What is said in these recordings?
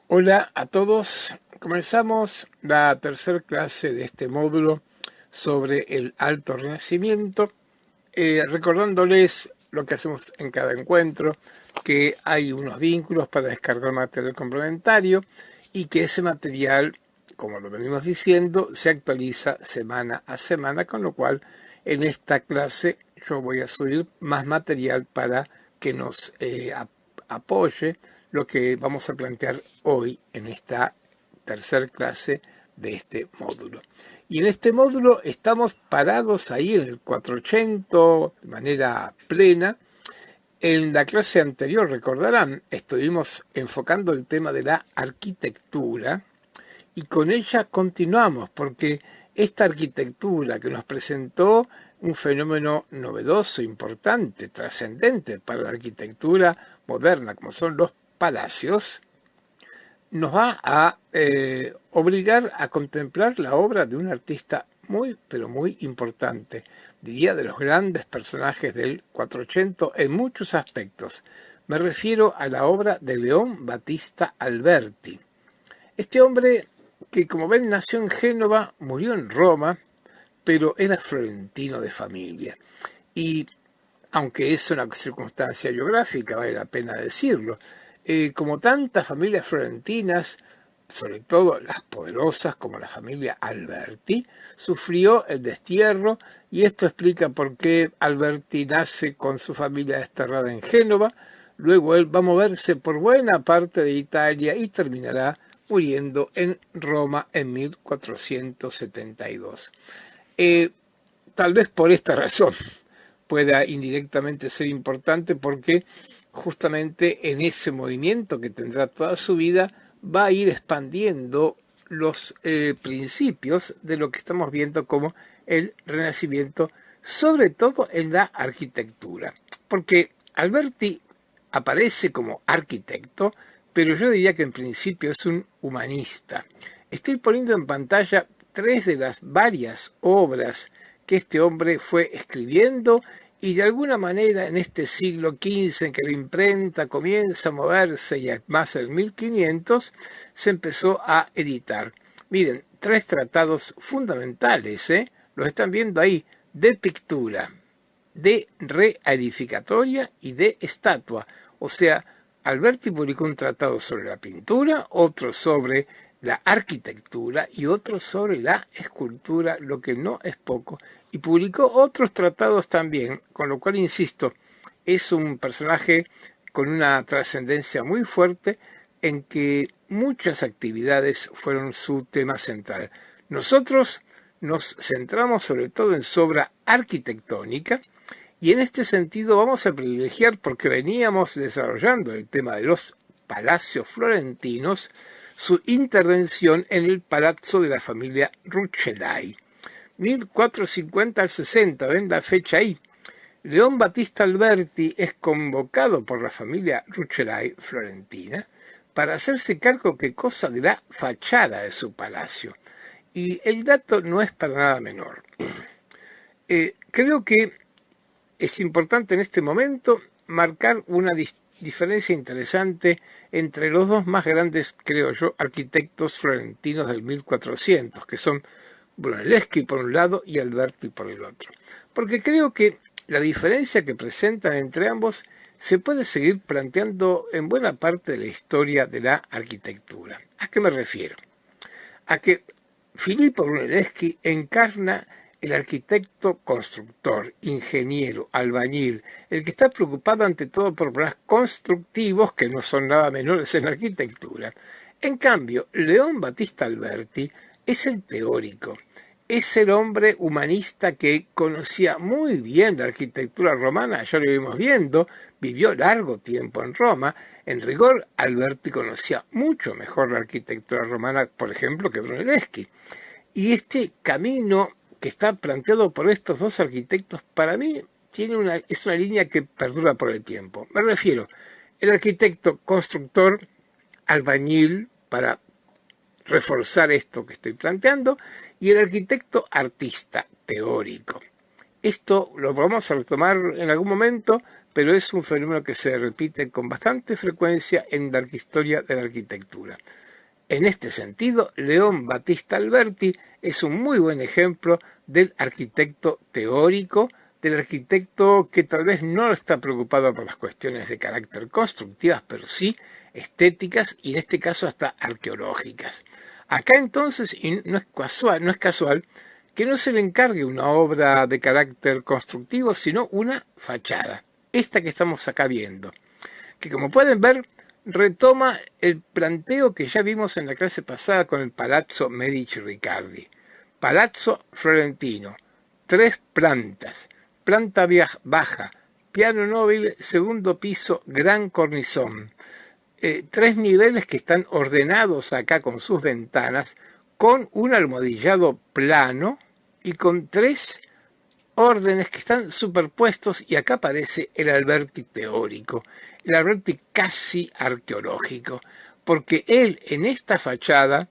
Hola a todos. Comenzamos la tercera clase de este módulo sobre el Alto Renacimiento, recordándoles lo que hacemos en cada encuentro, que hay unos vínculos para descargar material complementario y que ese material, como lo venimos diciendo, se actualiza semana a semana, con lo cual en esta clase yo voy a subir más material para que nos apoye lo que vamos a plantear hoy en esta tercera clase de este módulo. Y en este módulo estamos parados ahí en el 480 de manera plena. En la clase anterior, recordarán, estuvimos enfocando el tema de la arquitectura y con ella continuamos porque esta arquitectura que nos presentó un fenómeno novedoso, importante, trascendente para la arquitectura moderna, como son los palacios, nos va a obligar a contemplar la obra de un artista muy, pero muy importante, diría de los grandes personajes del 480 en muchos aspectos. Me refiero a la obra de León Battista Alberti. Este hombre que, como ven, nació en Génova, murió en Roma, pero era florentino de familia. Y aunque es una circunstancia geográfica, vale la pena decirlo, como tantas familias florentinas, sobre todo las poderosas como la familia Alberti, sufrió el destierro y esto explica por qué Alberti nace con su familia desterrada en Génova, luego él va a moverse por buena parte de Italia y terminará muriendo en Roma en 1472. Tal vez por esta razón pueda indirectamente ser importante porque justamente en ese movimiento que tendrá toda su vida va a ir expandiendo los principios de lo que estamos viendo como el Renacimiento, sobre todo en la arquitectura. Porque Alberti aparece como arquitecto, pero yo diría que en principio es un humanista. Estoy poniendo en pantalla tres de las varias obras que este hombre fue escribiendo y de alguna manera en este siglo XV en que la imprenta comienza a moverse y más el 1500 se empezó a editar. Miren, tres tratados fundamentales, los están viendo ahí, de pictura, de reedificatoria y de estatua. O sea, Alberti publicó un tratado sobre la pintura, otro sobre la arquitectura y otro sobre la escultura, lo que no es poco, y publicó otros tratados también, con lo cual, insisto, es un personaje con una trascendencia muy fuerte en que muchas actividades fueron su tema central. Nosotros nos centramos sobre todo en su obra arquitectónica y en este sentido vamos a privilegiar, porque veníamos desarrollando el tema de los palacios florentinos, su intervención en el palazzo de la familia Rucellai. 1450 al 60, ven la fecha ahí. León Battista Alberti es convocado por la familia Rucellai florentina para hacerse cargo qué cosa de la fachada de su palacio. Y el dato no es para nada menor. Creo que es importante en este momento marcar una diferencia interesante entre los dos más grandes, creo yo, arquitectos florentinos del 1400, que son Brunelleschi por un lado y Alberti por el otro. Porque creo que la diferencia que presentan entre ambos se puede seguir planteando en buena parte de la historia de la arquitectura. ¿A qué me refiero? A que Filippo Brunelleschi encarna el arquitecto constructor, ingeniero, albañil, el que está preocupado ante todo por problemas constructivos que no son nada menores en la arquitectura. En cambio, León Battista Alberti es el teórico, es el hombre humanista que conocía muy bien la arquitectura romana, ya lo vimos viendo, vivió largo tiempo en Roma. En rigor, Alberti conocía mucho mejor la arquitectura romana, por ejemplo, que Brunelleschi. Y este camino que está planteado por estos dos arquitectos, para mí es una línea que perdura por el tiempo. Me refiero, el arquitecto constructor, albañil, para reforzar esto que estoy planteando, y el arquitecto artista, teórico. Esto lo vamos a retomar en algún momento, pero es un fenómeno que se repite con bastante frecuencia en la historia de la arquitectura. En este sentido, León Battista Alberti es un muy buen ejemplo del arquitecto teórico, del arquitecto que tal vez no está preocupado por las cuestiones de carácter constructivas, pero sí estéticas y en este caso hasta arqueológicas. Acá entonces, y no es casual que no se le encargue una obra de carácter constructivo, sino una fachada, esta que estamos acá viendo, que como pueden ver retoma el planteo que ya vimos en la clase pasada con el Palazzo Medici Riccardi. Palazzo Florentino, 3 plantas, planta baja, piano nobile, segundo piso, gran cornisón. 3 niveles que están ordenados acá con sus ventanas, con un almohadillado plano y con 3 órdenes que están superpuestos, y acá aparece el Alberti teórico, el Alberti casi arqueológico, porque él en esta fachada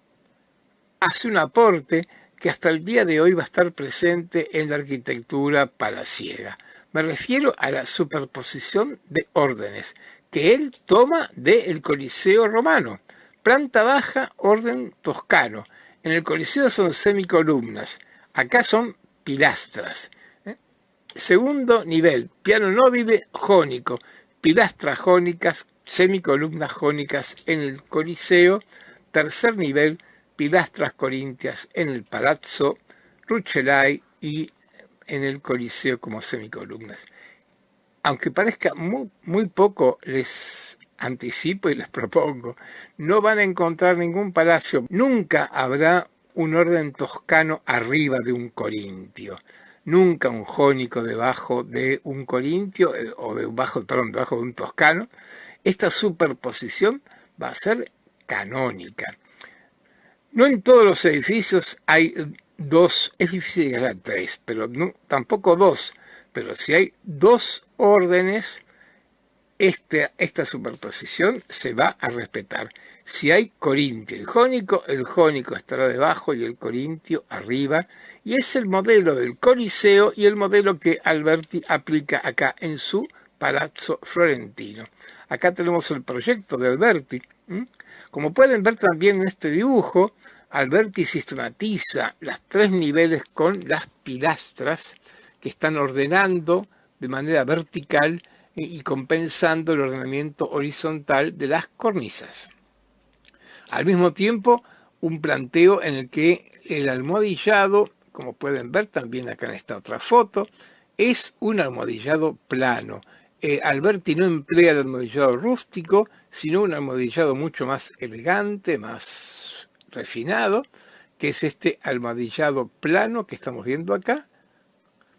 hace un aporte que hasta el día de hoy va a estar presente en la arquitectura palaciega. Me refiero a la superposición de órdenes que él toma del Coliseo romano. Planta baja, orden toscano. En el Coliseo son semicolumnas, acá son pilastras. Segundo nivel, piano nobile jónico, pilastras jónicas, semicolumnas jónicas en el Coliseo. Tercer nivel, pilastras corintias en el Palazzo Rucellai y en el Coliseo como semicolumnas. Aunque parezca muy poco, les anticipo y les propongo, no van a encontrar ningún palacio, nunca habrá un orden toscano arriba de un corintio. Nunca un jónico debajo de un corintio o debajo de un toscano. Esta superposición va a ser canónica. No en todos los edificios hay 2, es difícil llegar a 3, pero no, tampoco 2. Pero si hay 2 órdenes, esta superposición se va a respetar. Si hay corintio y jónico, el jónico estará debajo y el corintio arriba, y es el modelo del Coliseo y el modelo que Alberti aplica acá en su Palazzo Florentino. Acá tenemos el proyecto de Alberti. Como pueden ver también en este dibujo, Alberti sistematiza los 3 niveles con las pilastras que están ordenando de manera vertical y compensando el ordenamiento horizontal de las cornisas. Al mismo tiempo, un planteo en el que el almohadillado, como pueden ver también acá en esta otra foto, es un almohadillado plano. Alberti no emplea el almohadillado rústico, sino un almohadillado mucho más elegante, más refinado, que es este almohadillado plano que estamos viendo acá.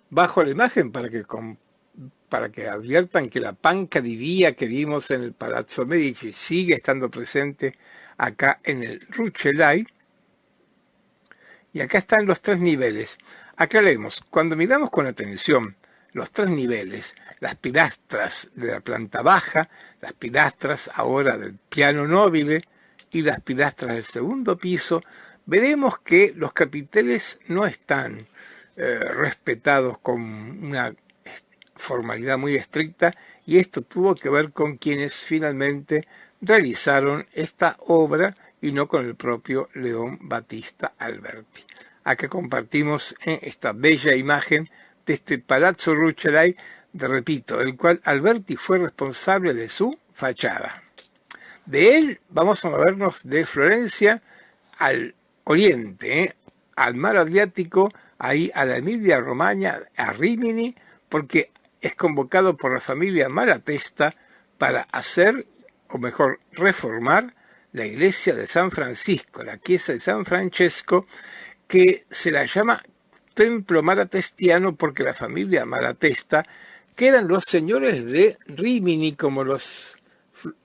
Bajo la imagen para que adviertan que la panca di vía que vimos en el Palazzo Medici sigue estando presente acá en el Rucellai. Y acá están los 3 niveles. Aclaremos, cuando miramos con atención los 3 niveles, las pilastras de la planta baja, las pilastras ahora del piano nobile y las pilastras del segundo piso, veremos que los capiteles no están respetados con una formalidad muy estricta, y esto tuvo que ver con quienes finalmente realizaron esta obra y no con el propio León Battista Alberti. Acá compartimos esta bella imagen de este Palazzo Rucellai, repito, del cual Alberti fue responsable de su fachada. De él vamos a movernos de Florencia al oriente, al mar Adriático, ahí a la Emilia Romagna, a Rímini, porque es convocado por la familia Malatesta para hacer, o mejor, reformar la iglesia de San Francisco, la chiesa de San Francesco, que se la llama Templo Malatestiano porque la familia Malatesta, que eran los señores de Rímini, como los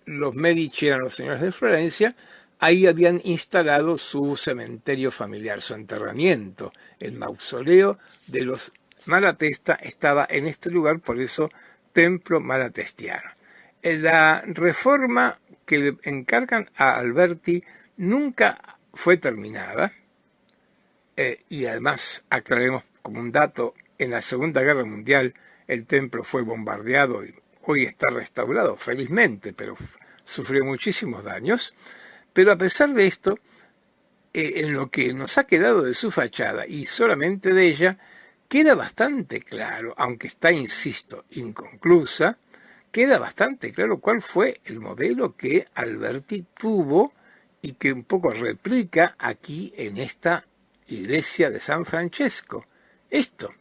Medici eran los señores de Florencia, ahí habían instalado su cementerio familiar, su enterramiento. El mausoleo de los Malatesta estaba en este lugar, por eso Templo Malatestiano. La reforma que le encargan a Alberti nunca fue terminada, y además, aclaremos como un dato, en la Segunda Guerra Mundial el templo fue bombardeado y hoy está restaurado felizmente, pero sufrió muchísimos daños. Pero a pesar de esto, en lo que nos ha quedado de su fachada y solamente de ella, queda bastante claro, aunque está, insisto, inconclusa, queda bastante claro cuál fue el modelo que Alberti tuvo y que un poco replica aquí en esta iglesia de San Francesco. Esto,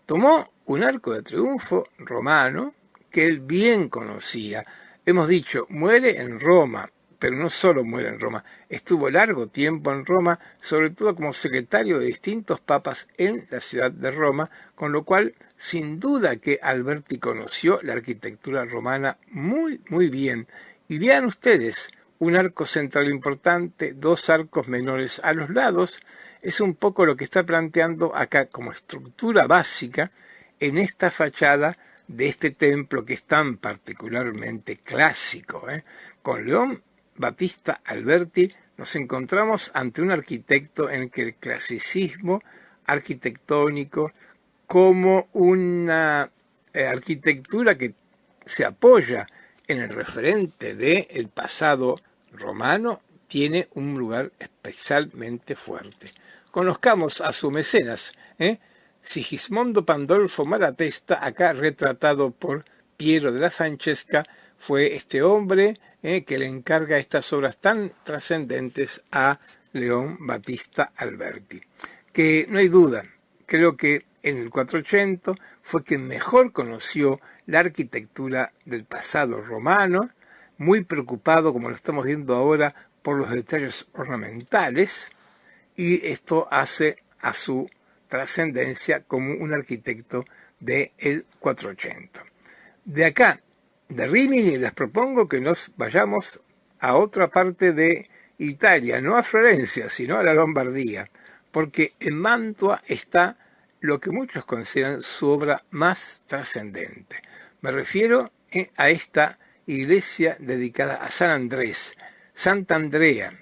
tomó un arco de triunfo romano que él bien conocía. Hemos dicho, muere en Roma, pero no solo muere en Roma, estuvo largo tiempo en Roma, sobre todo como secretario de distintos papas en la ciudad de Roma, con lo cual, sin duda que Alberti conoció la arquitectura romana muy, muy bien. Y vean ustedes, un arco central importante, dos arcos menores a los lados, es un poco lo que está planteando acá como estructura básica en esta fachada de este templo que es tan particularmente clásico. Con León Battista Alberti nos encontramos ante un arquitecto en que el clasicismo arquitectónico como una arquitectura que se apoya en el referente del pasado romano tiene un lugar especialmente fuerte. Conozcamos a su mecenas, Sigismondo Pandolfo Malatesta, acá retratado por Piero de la Francesca, fue este hombre que le encarga estas obras tan trascendentes a León Battista Alberti. Que no hay duda, creo que en el 480 fue quien mejor conoció la arquitectura del pasado romano, muy preocupado, como lo estamos viendo ahora, por los detalles ornamentales, y esto hace a su trascendencia como un arquitecto del 480. De acá, de Rimini, les propongo que nos vayamos a otra parte de Italia, no a Florencia, sino a la Lombardía, porque en Mantua está lo que muchos consideran su obra más trascendente. Me refiero a esta iglesia dedicada a San Andrés, Sant'Andrea.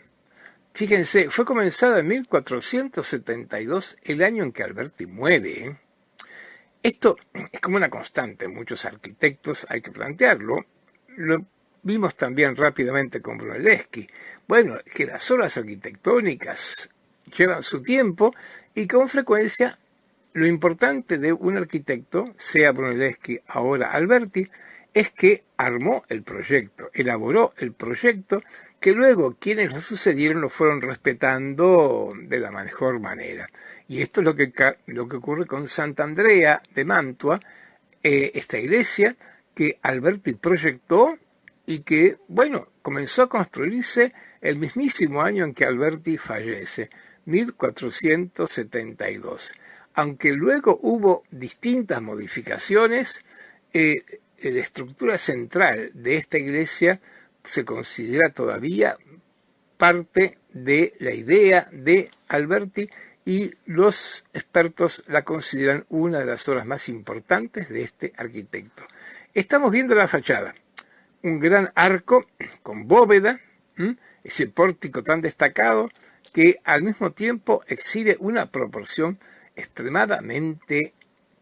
Fíjense, fue comenzada en 1472, el año en que Alberti muere. Esto es como una constante en muchos arquitectos, hay que plantearlo. Lo vimos también rápidamente con Brunelleschi. Bueno, que las obras arquitectónicas llevan su tiempo y con frecuencia lo importante de un arquitecto, sea Brunelleschi, ahora Alberti, es que armó el proyecto, elaboró el proyecto, que luego quienes lo sucedieron lo fueron respetando de la mejor manera. Y esto es lo que ocurre con Sant'Andrea de Mantua, esta iglesia que Alberti proyectó y que, bueno, comenzó a construirse el mismísimo año en que Alberti fallece, 1472. Aunque luego hubo distintas modificaciones, la estructura central de esta iglesia se considera todavía parte de la idea de Alberti y los expertos la consideran una de las obras más importantes de este arquitecto. Estamos viendo la fachada, un gran arco con bóveda, ese pórtico tan destacado que al mismo tiempo exhibe una proporción extremadamente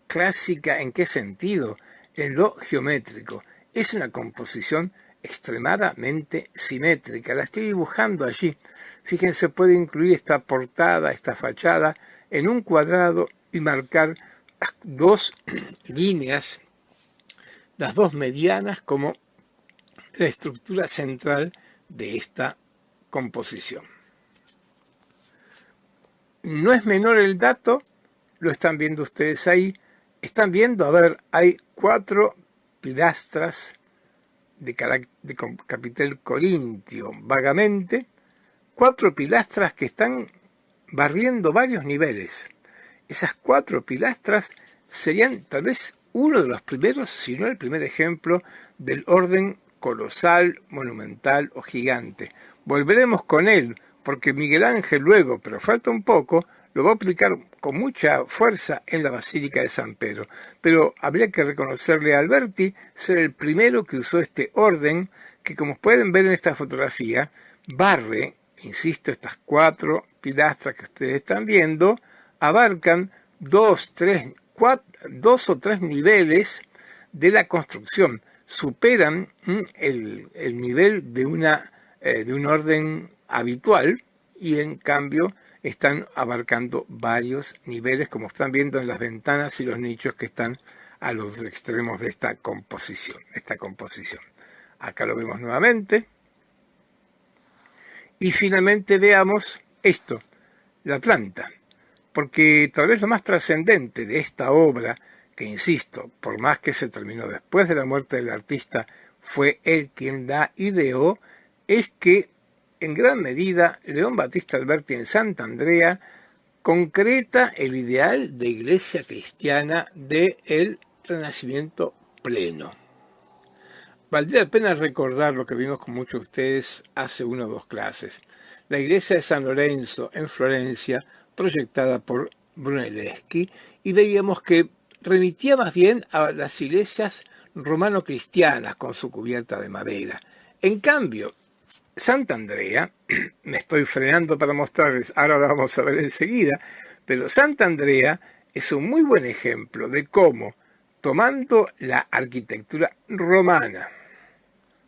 clásica. ¿En qué sentido? En lo geométrico. Es una composición extremadamente simétrica. La estoy dibujando allí. Fíjense, puede incluir esta portada, esta fachada, en un cuadrado y marcar las dos líneas, las dos medianas, como la estructura central de esta composición. No es menor el dato, lo están viendo ustedes ahí. Están viendo, a ver, hay 4 pilastras de capitel corintio, vagamente, 4 pilastras que están barriendo varios niveles. Esas 4 pilastras serían tal vez uno de los primeros, si no el primer ejemplo, del orden colosal, monumental o gigante. Volveremos con él, porque Miguel Ángel luego, pero falta un poco, lo va a aplicar con mucha fuerza en la Basílica de San Pedro. Pero habría que reconocerle a Alberti ser el primero que usó este orden, que como pueden ver en esta fotografía, barre, insisto, estas 4 pilastras que ustedes están viendo, abarcan 2 o 3 niveles de la construcción, superan el nivel de un orden habitual y en cambio están abarcando varios niveles, como están viendo en las ventanas y los nichos que están a los extremos de esta composición. Acá lo vemos nuevamente. Y finalmente veamos esto, la planta, porque tal vez lo más trascendente de esta obra, que insisto, por más que se terminó después de la muerte del artista, fue él quien la ideó, es que en gran medida León Battista Alberti en Sant'Andrea concreta el ideal de iglesia cristiana del Renacimiento pleno. Valdría la pena recordar lo que vimos con muchos de ustedes hace 1 o 2 clases. La iglesia de San Lorenzo en Florencia, proyectada por Brunelleschi, y veíamos que remitía más bien a las iglesias romano-cristianas con su cubierta de madera. En cambio, Sant'Andrea, me estoy frenando para mostrarles, ahora lo vamos a ver enseguida, pero Sant'Andrea es un muy buen ejemplo de cómo, tomando la arquitectura romana,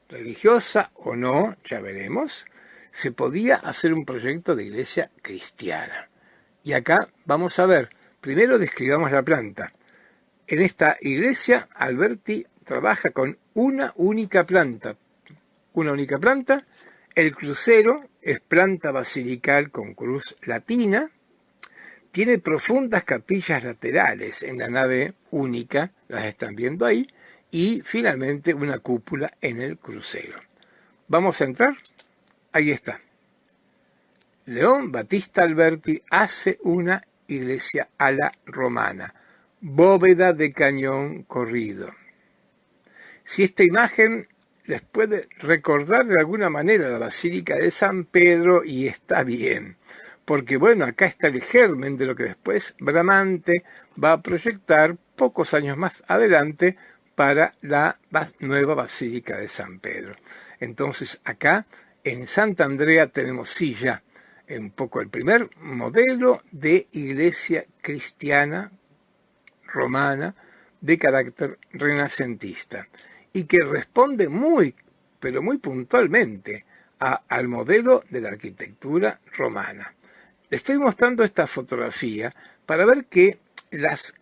religiosa o no, ya veremos, se podía hacer un proyecto de iglesia cristiana. Y acá vamos a ver, primero describamos la planta. En esta iglesia, Alberti trabaja con una única planta. El crucero es planta basilical con cruz latina, tiene profundas capillas laterales en la nave única, las están viendo ahí, y finalmente una cúpula en el crucero. ¿Vamos a entrar? Ahí está. León Battista Alberti hace una iglesia a la romana, bóveda de cañón corrido. Si esta imagen les puede recordar de alguna manera la Basílica de San Pedro, y está bien, porque bueno, acá está el germen de lo que después Bramante va a proyectar pocos años más adelante para la nueva Basílica de San Pedro. Entonces acá en Sant'Andrea tenemos sí ya un poco el primer modelo de iglesia cristiana romana de carácter renacentista y que responde muy, pero muy puntualmente al modelo de la arquitectura romana. Le estoy mostrando esta fotografía para ver que las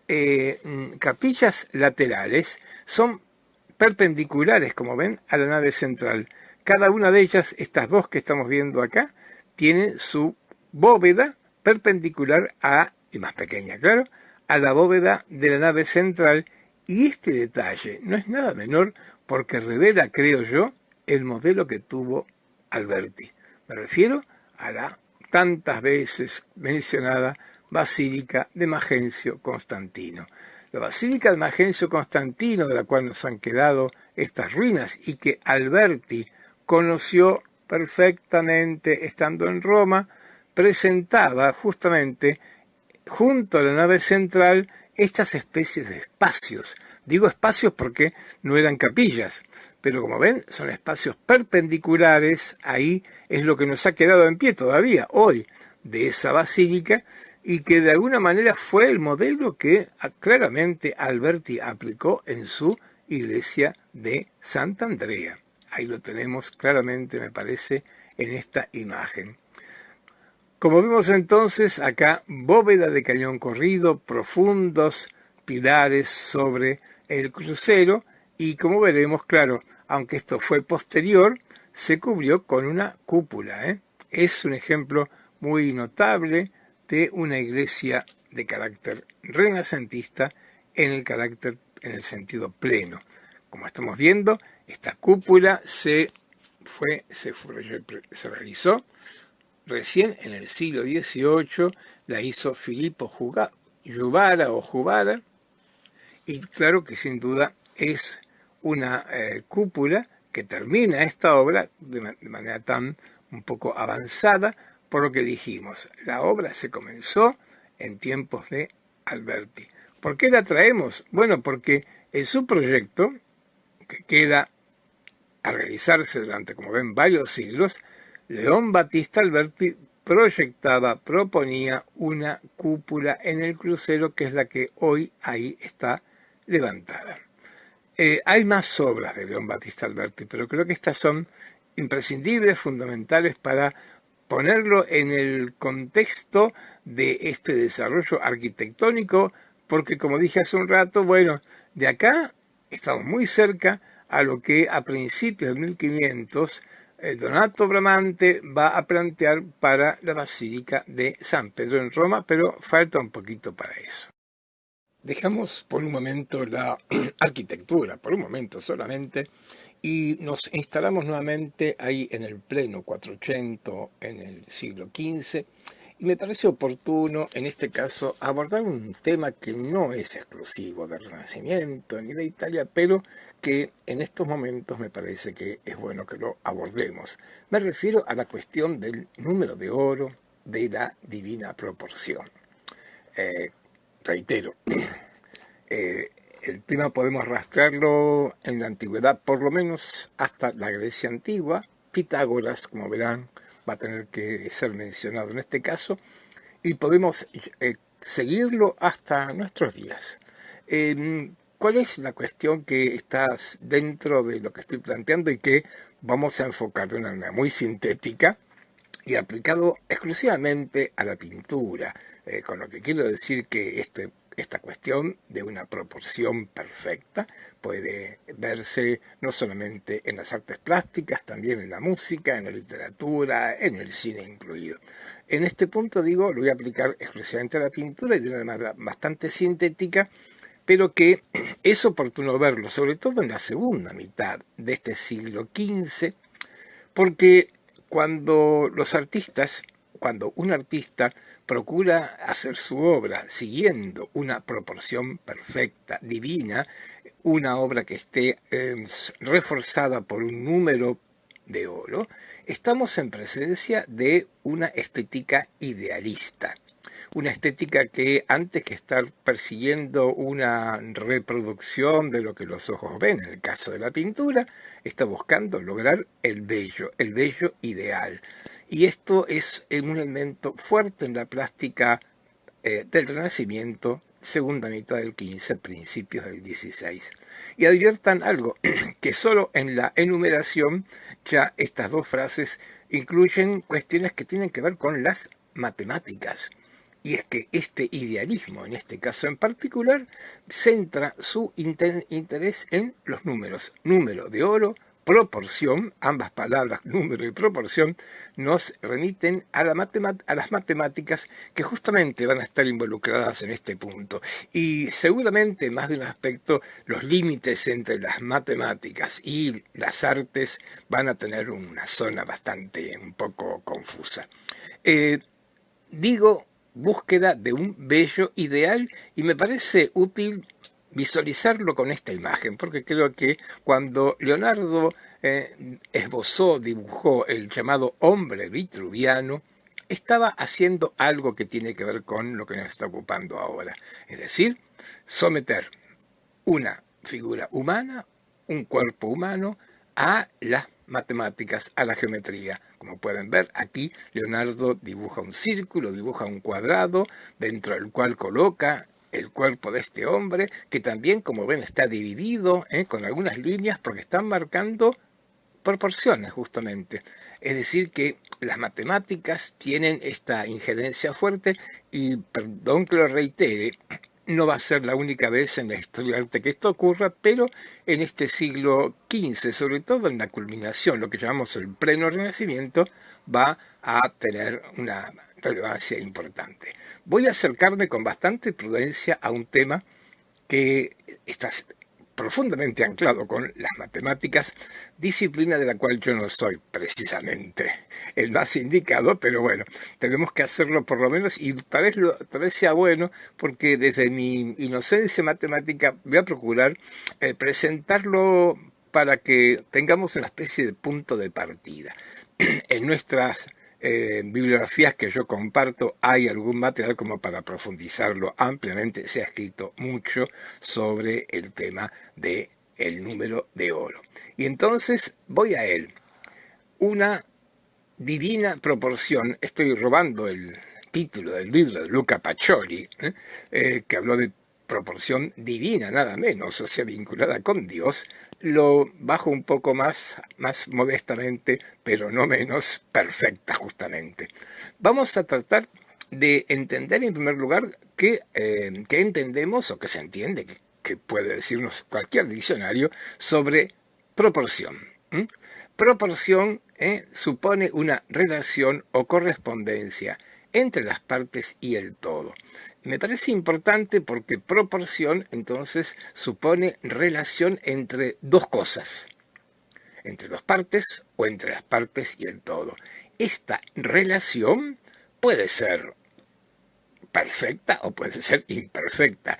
capillas laterales son perpendiculares, como ven, a la nave central. Cada una de ellas, estas dos que estamos viendo acá, tiene su bóveda perpendicular y más pequeña, claro, a la bóveda de la nave central, y este detalle no es nada menor porque revela, creo yo, el modelo que tuvo Alberti. Me refiero a la tantas veces mencionada Basílica de Magencio Constantino. La Basílica de Magencio Constantino, de la cual nos han quedado estas ruinas y que Alberti conoció perfectamente estando en Roma, presentaba justamente junto a la nave central estas especies de espacios. Digo espacios porque no eran capillas, pero como ven son espacios perpendiculares. Ahí es lo que nos ha quedado en pie todavía hoy de esa basílica, y que de alguna manera fue el modelo que claramente Alberti aplicó en su iglesia de Sant'Andrea. Ahí lo tenemos claramente, me parece, en esta imagen. Como vemos entonces acá, bóveda de cañón corrido, profundos pilares sobre el crucero, y como veremos, claro, aunque esto fue posterior, se cubrió con una cúpula. Es un ejemplo muy notable de una iglesia de carácter renacentista en el sentido pleno. Como estamos viendo, esta cúpula se realizó recién en el siglo XVIII, la hizo Filippo Juvara, y claro que sin duda es una cúpula que termina esta obra de manera tan un poco avanzada, por lo que dijimos, la obra se comenzó en tiempos de Alberti. ¿Por qué la traemos? Bueno, porque en su proyecto, que queda a realizarse durante, como ven, varios siglos, León Battista Alberti proponía una cúpula en el crucero, que es la que hoy ahí está levantada. Hay más obras de León Battista Alberti, pero creo que estas son imprescindibles, fundamentales para ponerlo en el contexto de este desarrollo arquitectónico, porque como dije hace un rato, bueno, de acá estamos muy cerca a lo que a principios de 1500 Donato Bramante va a plantear para la Basílica de San Pedro en Roma, pero falta un poquito para eso. Dejamos por un momento la arquitectura, por un momento solamente, y nos instalamos nuevamente ahí en el pleno 480, en el siglo XV, y me parece oportuno en este caso abordar un tema que no es exclusivo del Renacimiento ni de Italia, pero que en estos momentos me parece que es bueno que lo abordemos. Me refiero a la cuestión del número de oro de la divina proporción. Eh, Reitero, eh, el tema podemos rastrearlo en la antigüedad, por lo menos hasta la Grecia antigua. Pitágoras, como verán, va a tener que ser mencionado en este caso, y podemos seguirlo hasta nuestros días. ¿Cuál es la cuestión que está dentro de lo que estoy planteando y que vamos a enfocar de una manera muy sintética y aplicado exclusivamente a la pintura, con lo que quiero decir que esta cuestión de una proporción perfecta puede verse no solamente en las artes plásticas, también en la música, en la literatura, en el cine incluido. En este punto digo, lo voy a aplicar exclusivamente a la pintura y de una manera bastante sintética, pero que es oportuno verlo, sobre todo en la segunda mitad de este siglo XV, porque cuando un artista procura hacer su obra siguiendo una proporción perfecta, divina, una obra que esté reforzada por un número de oro, estamos en presencia de una estética idealista. Una estética que antes que estar persiguiendo una reproducción de lo que los ojos ven, en el caso de la pintura, está buscando lograr el bello ideal. Y esto es un elemento fuerte en la plástica del Renacimiento, segunda mitad del XV, principios del XVI. Y adviertan algo, que solo en la enumeración ya estas dos frases incluyen cuestiones que tienen que ver con las matemáticas. Y es que este idealismo, en este caso en particular, centra su interés en los números. Número de oro, proporción, ambas palabras, número y proporción, nos remiten a las matemáticas que justamente van a estar involucradas en este punto. Y seguramente, más de un aspecto, los límites entre las matemáticas y las artes van a tener una zona bastante un poco confusa. Digo búsqueda de un bello ideal y me parece útil visualizarlo con esta imagen, porque creo que cuando Leonardo esbozó, dibujó el llamado hombre vitruviano, estaba haciendo algo que tiene que ver con lo que nos está ocupando ahora, es decir, someter una figura humana, un cuerpo humano, a las matemáticas, a la geometría. Como pueden ver, aquí Leonardo dibuja un círculo, dibuja un cuadrado, dentro del cual coloca el cuerpo de este hombre, que también, como ven, está dividido con algunas líneas porque están marcando proporciones justamente. Es decir, que las matemáticas tienen esta injerencia fuerte y, perdón que lo reitere, no va a ser la única vez en la historia del arte que esto ocurra, pero en este siglo XV, sobre todo en la culminación, lo que llamamos el pleno Renacimiento, va a tener una relevancia importante. Voy a acercarme con bastante prudencia a un tema que está profundamente anclado con las matemáticas, disciplina de la cual yo no soy precisamente el más indicado, pero bueno, tenemos que hacerlo por lo menos y tal vez sea bueno porque desde mi inocencia matemática voy a procurar presentarlo para que tengamos una especie de punto de partida. En nuestras bibliografías que yo comparto hay algún material como para profundizarlo ampliamente. Se ha escrito mucho sobre el tema de el número de oro. Y entonces voy a él. Una divina proporción, estoy robando el título del libro de Luca Pacioli, que habló de proporción divina, nada menos, o sea, vinculada con Dios, lo bajo un poco más modestamente, pero no menos perfecta justamente. Vamos a tratar de entender en primer lugar qué entendemos o qué se entiende, que puede decirnos cualquier diccionario, sobre proporción. ¿M? Proporción supone una relación o correspondencia entre las partes y el todo. Me parece importante porque proporción entonces supone relación entre dos cosas, entre dos partes o entre las partes y el todo. Esta relación puede ser perfecta o puede ser imperfecta.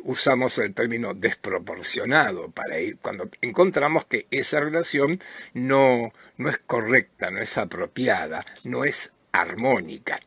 Usamos el término desproporcionado para ir cuando encontramos que esa relación no es correcta, no es apropiada, no es armónica.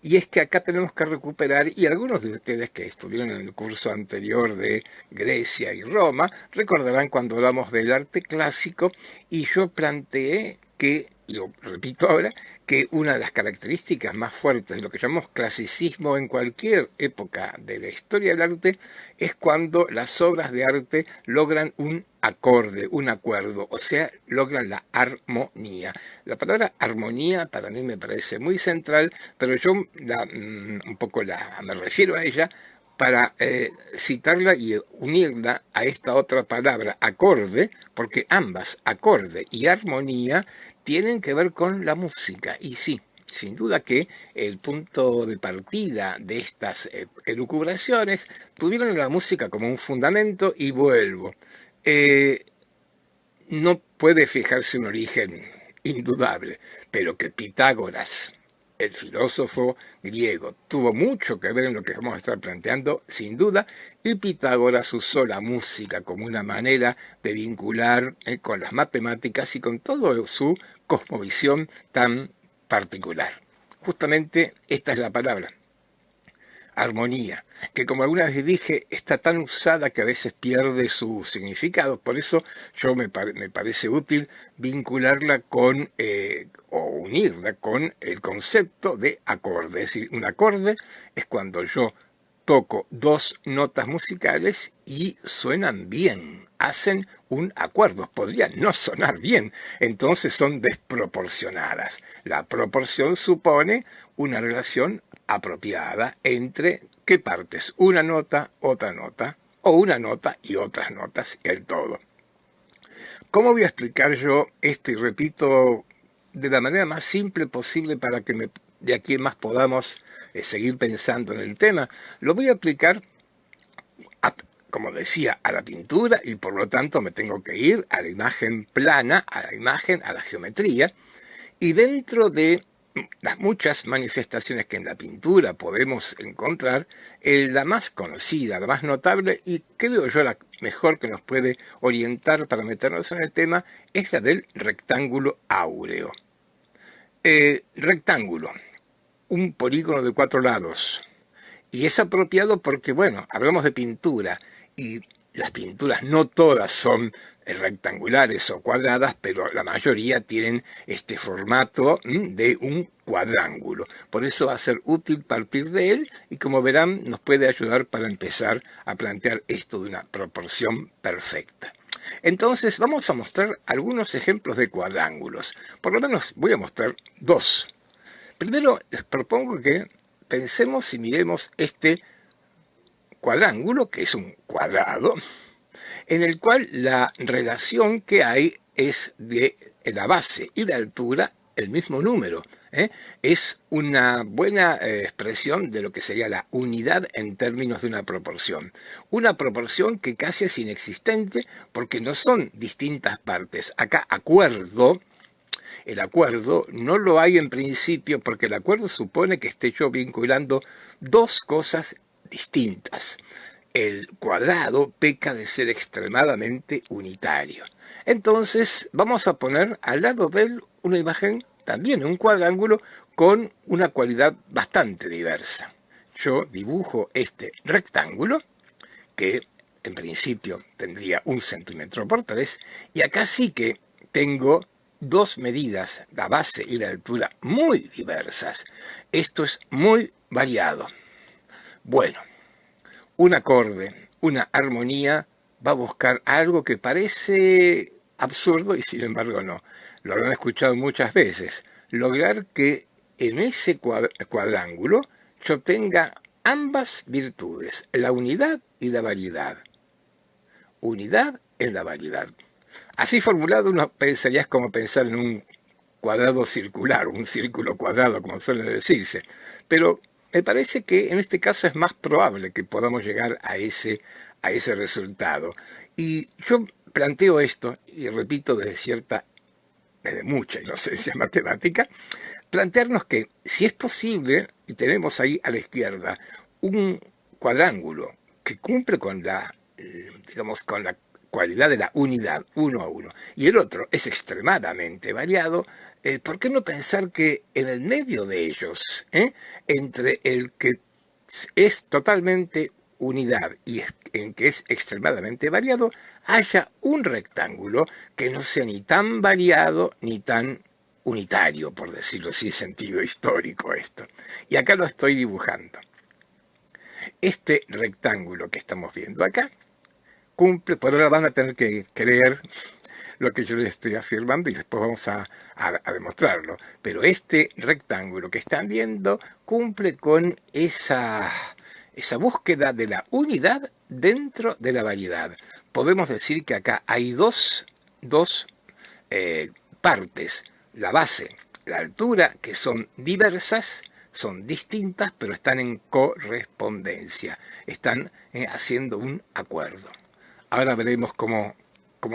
Y es que acá tenemos que recuperar, y algunos de ustedes que estuvieron en el curso anterior de Grecia y Roma, recordarán cuando hablamos del arte clásico, y yo planteé que, y lo repito ahora, que una de las características más fuertes de lo que llamamos clasicismo en cualquier época de la historia del arte es cuando las obras de arte logran un acorde, un acuerdo, o sea, logran la armonía. La palabra armonía para mí me parece muy central, pero yo me refiero a ella para citarla y unirla a esta otra palabra, acorde, porque ambas, acorde y armonía, tienen que ver con la música. Y sí, sin duda que el punto de partida de estas elucubraciones tuvieron la música como un fundamento y vuelvo. Eh, no puede fijarse un origen indudable, pero que Pitágoras, el filósofo griego, tuvo mucho que ver en lo que vamos a estar planteando, sin duda, y Pitágoras usó la música como una manera de vincular con las matemáticas y con toda su cosmovisión tan particular. Justamente esta es la palabra, armonía, que como alguna vez dije, está tan usada que a veces pierde su significado. Por eso me parece útil vincularla con, o unirla con el concepto de acorde. Es decir, un acorde es cuando yo toco dos notas musicales y suenan bien, hacen un acuerdo, podrían no sonar bien, entonces son desproporcionadas. La proporción supone una relación apropiada entre qué partes, una nota, otra nota, o una nota y otras notas, el todo. ¿Cómo voy a explicar yo esto? Y repito, de la manera más simple posible para que de aquí en más podamos seguir pensando en el tema. Lo voy a aplicar, a, como decía, a la pintura y por lo tanto me tengo que ir a la imagen plana, a la imagen, a la geometría. Y dentro de las muchas manifestaciones que en la pintura podemos encontrar, la más conocida, la más notable y creo yo la mejor que nos puede orientar para meternos en el tema es la del rectángulo áureo. Rectángulo, un polígono de 4 lados. Y es apropiado porque, bueno, hablamos de pintura y las pinturas no todas son rectangulares o cuadradas, pero la mayoría tienen este formato de un cuadrángulo. Por eso va a ser útil partir de él y como verán nos puede ayudar para empezar a plantear esto de una proporción perfecta. Entonces vamos a mostrar algunos ejemplos de cuadrángulos. Por lo menos voy a mostrar dos. Primero les propongo que pensemos y miremos este cuadrángulo, que es un cuadrado, en el cual la relación que hay es de la base y la altura el mismo número. Es una buena expresión de lo que sería la unidad en términos de una proporción. Una proporción que casi es inexistente porque no son distintas partes. Acá acuerdo. El acuerdo no lo hay en principio porque el acuerdo supone que esté yo vinculando dos cosas distintas. El cuadrado peca de ser extremadamente unitario. Entonces vamos a poner al lado de él una imagen, también un cuadrángulo, con una cualidad bastante diversa. Yo dibujo este rectángulo, que en principio tendría 1 cm por 3, y acá sí que tengo dos medidas, la base y la altura, muy diversas. Esto es muy variado. Bueno, un acorde, una armonía, va a buscar algo que parece absurdo y sin embargo no. Lo habrán escuchado muchas veces. Lograr que en ese cuadrángulo yo tenga ambas virtudes, la unidad y la variedad. Unidad en la variedad. Así formulado uno pensaría es como pensar en un cuadrado circular, un círculo cuadrado, como suele decirse. Pero me parece que en este caso es más probable que podamos llegar a ese resultado. Y yo planteo esto, y repito, desde mucha inocencia matemática, plantearnos que si es posible, y tenemos ahí a la izquierda un cuadrángulo que cumple con digamos, con la cualidad de la unidad, uno a uno, y el otro es extremadamente variado, ¿por qué no pensar que en el medio de ellos, entre el que es totalmente unidad y en que es extremadamente variado, haya un rectángulo que no sea ni tan variado ni tan unitario, por decirlo así, sentido histórico esto? Y acá lo estoy dibujando. Este rectángulo que estamos viendo acá cumple, por ahora van a tener que creer lo que yo les estoy afirmando y después vamos a demostrarlo. Pero este rectángulo que están viendo cumple con esa búsqueda de la unidad dentro de la variedad. Podemos decir que acá hay dos eh, partes, la base, la altura, que son diversas, son distintas, pero están en correspondencia, están haciendo un acuerdo. Ahora veremos cómo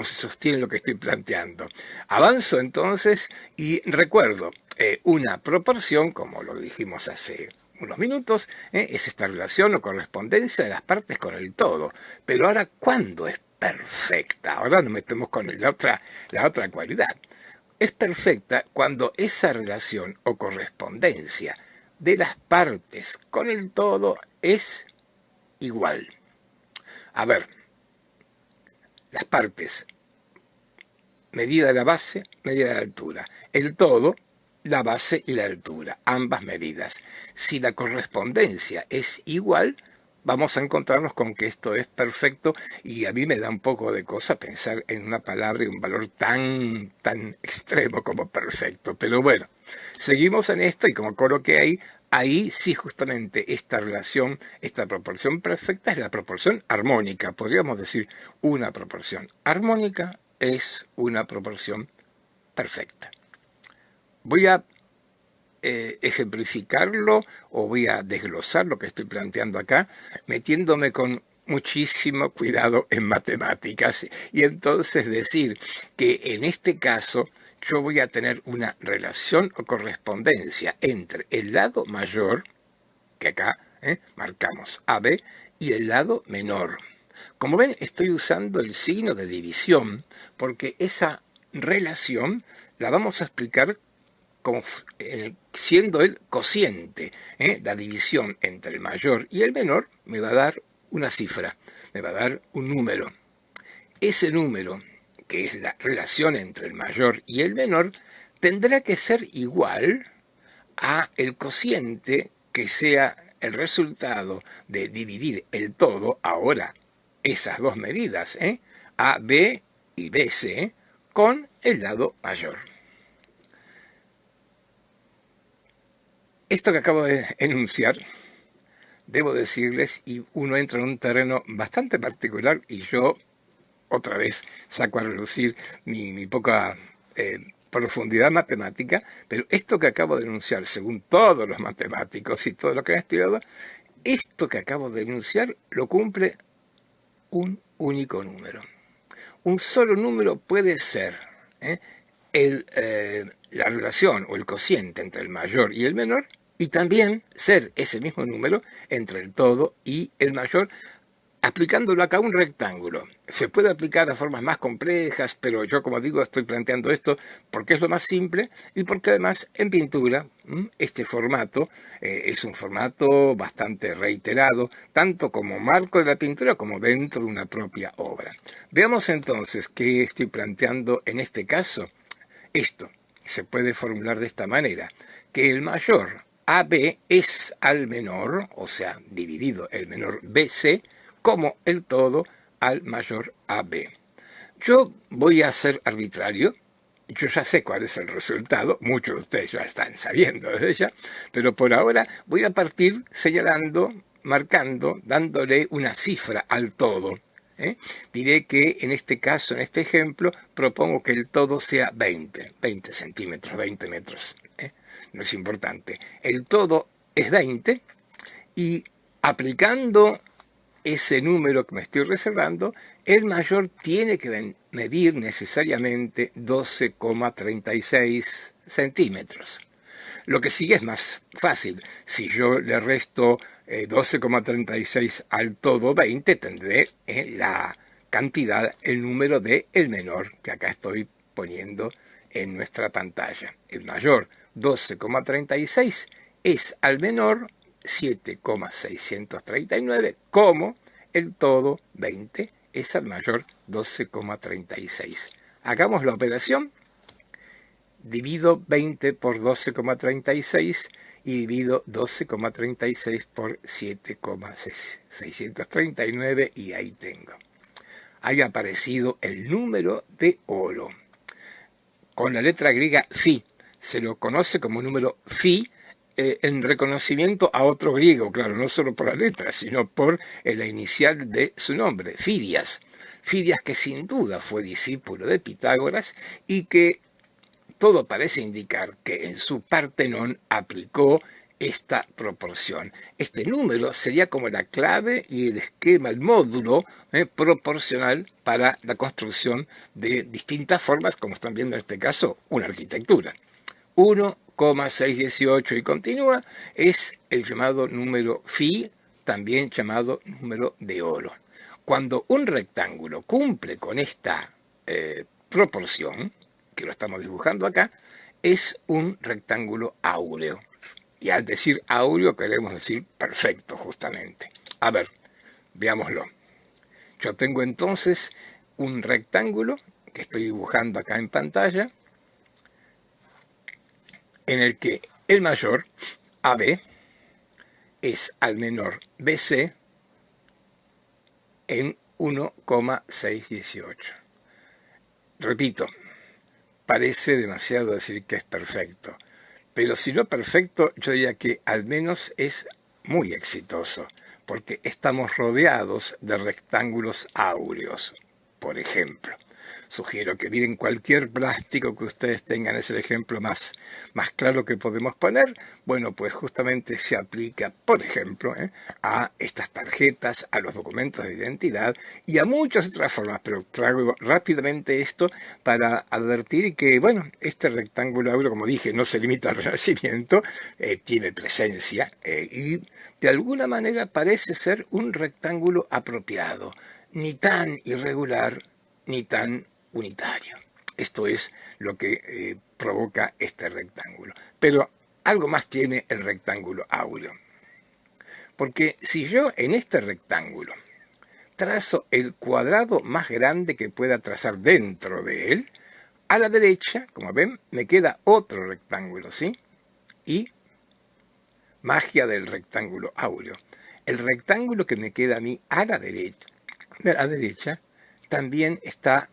se sostiene lo que estoy planteando. Avanzo entonces y recuerdo una proporción, como lo dijimos hace unos minutos, es esta relación o correspondencia de las partes con el todo. Pero ahora, ¿cuándo es perfecta? Ahora nos metemos con la otra cualidad. Es perfecta cuando esa relación o correspondencia de las partes con el todo es igual. A ver, las partes, medida de la base, medida de la altura. El todo, la base y la altura, ambas medidas. Si la correspondencia es igual, vamos a encontrarnos con que esto es perfecto y a mí me da un poco de cosa pensar en una palabra y un valor tan extremo como perfecto. Pero bueno, seguimos en esto y como coloqué ahí sí justamente esta relación, esta proporción perfecta es la proporción armónica. Podríamos decir una proporción armónica es una proporción perfecta. Voy a ejemplificarlo o voy a desglosar lo que estoy planteando acá, metiéndome con muchísimo cuidado en matemáticas y entonces decir que en este caso yo voy a tener una relación o correspondencia entre el lado mayor, que acá marcamos AB, y el lado menor. Como ven, estoy usando el signo de división porque esa relación la vamos a explicar como, siendo el cociente. La división entre el mayor y el menor me va a dar una cifra, me va a dar un número. Ese número, que es la relación entre el mayor y el menor, tendrá que ser igual a el cociente que sea el resultado de dividir el todo, ahora esas dos medidas, AB y BC, con el lado mayor. Esto que acabo de enunciar, debo decirles, y uno entra en un terreno bastante particular y yo otra vez saco a relucir mi poca profundidad matemática, pero esto que acabo de enunciar, según todos los matemáticos y todo lo que han estudiado, esto que acabo de enunciar lo cumple un único número. Un solo número puede ser ¿eh? La relación o el cociente entre el mayor y el menor, y también ser ese mismo número entre el todo y el mayor, aplicándolo acá a un rectángulo. Se puede aplicar a formas más complejas, pero yo, como digo, estoy planteando esto porque es lo más simple y porque además en pintura este formato es un formato bastante reiterado, tanto como marco de la pintura como dentro de una propia obra. Veamos entonces qué estoy planteando en este caso. Esto se puede formular de esta manera, que el mayor AB es al menor, o sea, dividido el menor BC, como el todo al mayor AB. Yo voy a ser arbitrario. Yo ya sé cuál es el resultado, muchos de ustedes ya están sabiendo desde ya, pero por ahora voy a partir señalando, marcando, dándole una cifra al todo. ¿eh? Diré que en este caso, en este ejemplo, propongo que el todo sea 20 centímetros, 20 metros. No es importante. El todo es 20 y aplicando ese número que me estoy reservando, el mayor tiene que medir necesariamente 12,36 centímetros. Lo que sigue es más fácil. Si yo le resto 12,36 al todo 20, tendré la cantidad, el número de el menor, que acá estoy poniendo en nuestra pantalla. El mayor, 12,36, es al menor 7,639, como el todo 20 es al mayor 12,36. Hagamos la operación. Divido 20 por 12,36 y divido 12,36 por 7,639 y ahí tengo. Haya aparecido el número de oro. Con la letra griega phi, se lo conoce como número phi en reconocimiento a otro griego, claro, no solo por la letra, sino por la inicial de su nombre, Fidias. Fidias que sin duda fue discípulo de Pitágoras y que todo parece indicar que en su Partenón aplicó esta proporción. Este número sería como la clave y el esquema, el módulo proporcional para la construcción de distintas formas, como están viendo en este caso, una arquitectura. 1,618 y continúa, es el llamado número phi, también llamado número de oro. Cuando un rectángulo cumple con esta proporción, que lo estamos dibujando acá, es un rectángulo áureo. Y al decir áureo queremos decir perfecto, justamente. A ver, veámoslo. Yo tengo entonces un rectángulo que estoy dibujando acá en pantalla, en el que el mayor, AB, es al menor, BC, en 1,618. Repito, parece demasiado decir que es perfecto, pero si no perfecto, yo diría que al menos es muy exitoso, porque estamos rodeados de rectángulos áureos, por ejemplo. Sugiero que miren cualquier plástico que ustedes tengan, es el ejemplo más claro que podemos poner. Bueno, pues justamente se aplica, por ejemplo, a estas tarjetas, a los documentos de identidad y a muchas otras formas, pero traigo rápidamente esto para advertir que, bueno, este rectángulo áureo, como dije, no se limita al Renacimiento, tiene presencia y de alguna manera parece ser un rectángulo apropiado, ni tan irregular, ni tan unitario. Esto es lo que provoca este rectángulo. Pero algo más tiene el rectángulo áureo. Porque si yo en este rectángulo trazo el cuadrado más grande que pueda trazar dentro de él, a la derecha, como ven, me queda otro rectángulo, ¿sí? Y magia del rectángulo áureo. El rectángulo que me queda a mí a la derecha también está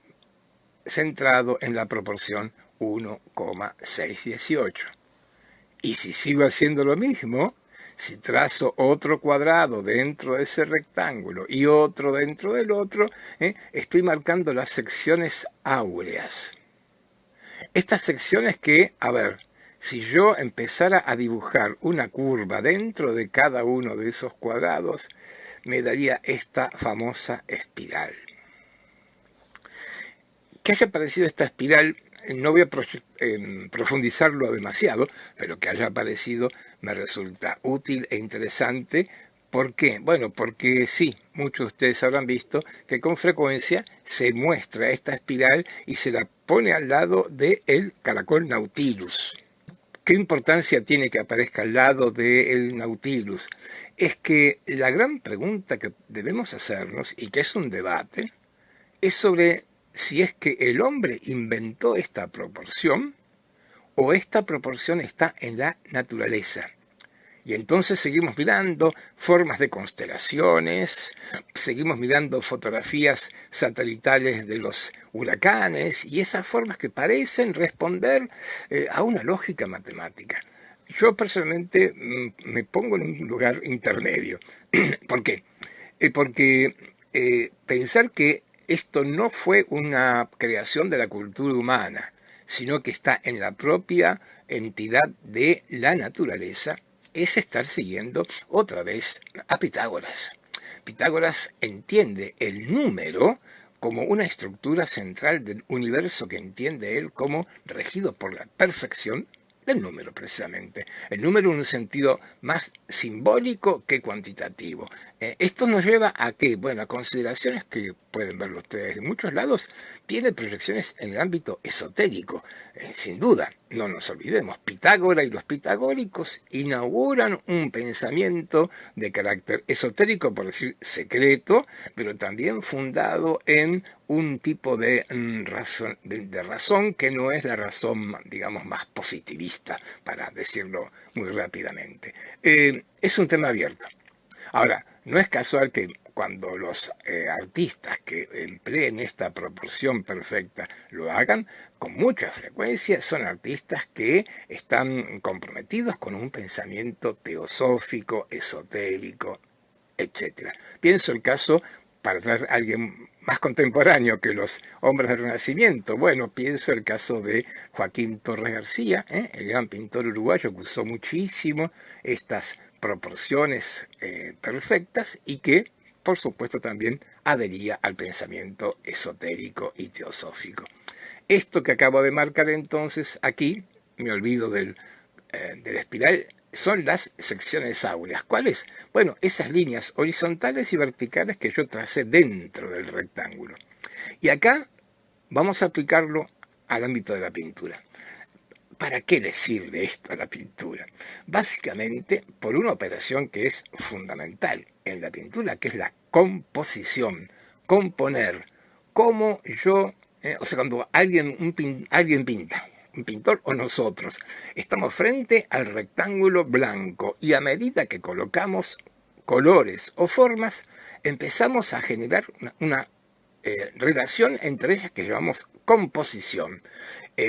centrado en la proporción 1,618. Y si sigo haciendo lo mismo, si trazo otro cuadrado dentro de ese rectángulo y otro dentro del otro, estoy marcando las secciones áureas. Estas secciones que, a ver, si yo empezara a dibujar una curva dentro de cada uno de esos cuadrados, me daría esta famosa espiral. Que haya aparecido esta espiral, no voy a profundizarlo demasiado, pero que haya aparecido me resulta útil e interesante. ¿Por qué? Bueno, porque sí, muchos de ustedes habrán visto que con frecuencia se muestra esta espiral y se la pone al lado del caracol Nautilus. ¿Qué importancia tiene que aparezca al lado del Nautilus? Es que la gran pregunta que debemos hacernos, y que es un debate, es sobre si es que el hombre inventó esta proporción o esta proporción está en la naturaleza. Y entonces seguimos mirando formas de constelaciones, seguimos mirando fotografías satelitales de los huracanes y esas formas que parecen responder a una lógica matemática. Yo personalmente me pongo en un lugar intermedio. ¿Por qué? Porque pensar que esto no fue una creación de la cultura humana, sino que está en la propia entidad de la naturaleza, es estar siguiendo otra vez a Pitágoras. Pitágoras entiende el número como una estructura central del universo que entiende él como regido por la perfección del número precisamente. El número en un sentido más simbólico que cuantitativo. Esto nos lleva a que, bueno, a consideraciones que pueden verlo ustedes en muchos lados, tiene proyecciones en el ámbito esotérico. Sin duda, no nos olvidemos, Pitágoras y los pitagóricos inauguran un pensamiento de carácter esotérico, por decir secreto, pero también fundado en un tipo de razón que no es la razón, digamos, más positivista, para decirlo muy rápidamente. Es un tema abierto. Ahora, no es casual que cuando los artistas que empleen esta proporción perfecta lo hagan, con mucha frecuencia son artistas que están comprometidos con un pensamiento teosófico, esotérico, etcétera. Pienso el caso, para traer a alguien más contemporáneo que los hombres del Renacimiento, bueno, pienso el caso de Joaquín Torres García, el gran pintor uruguayo que usó muchísimo estas proporciones perfectas y que, por supuesto, también adhería al pensamiento esotérico y teosófico. Esto que acabo de marcar entonces aquí, me olvido de la espiral, son las secciones áureas. ¿Cuáles? Bueno, esas líneas horizontales y verticales que yo tracé dentro del rectángulo. Y acá vamos a aplicarlo al ámbito de la pintura. ¿Para qué le sirve esto a la pintura? Básicamente por una operación que es fundamental en la pintura, que es la composición, componer. Cómo yo, o sea, cuando alguien pinta, un pintor o nosotros, estamos frente al rectángulo blanco y a medida que colocamos colores o formas, empezamos a generar una relación entre ellas que llamamos composición.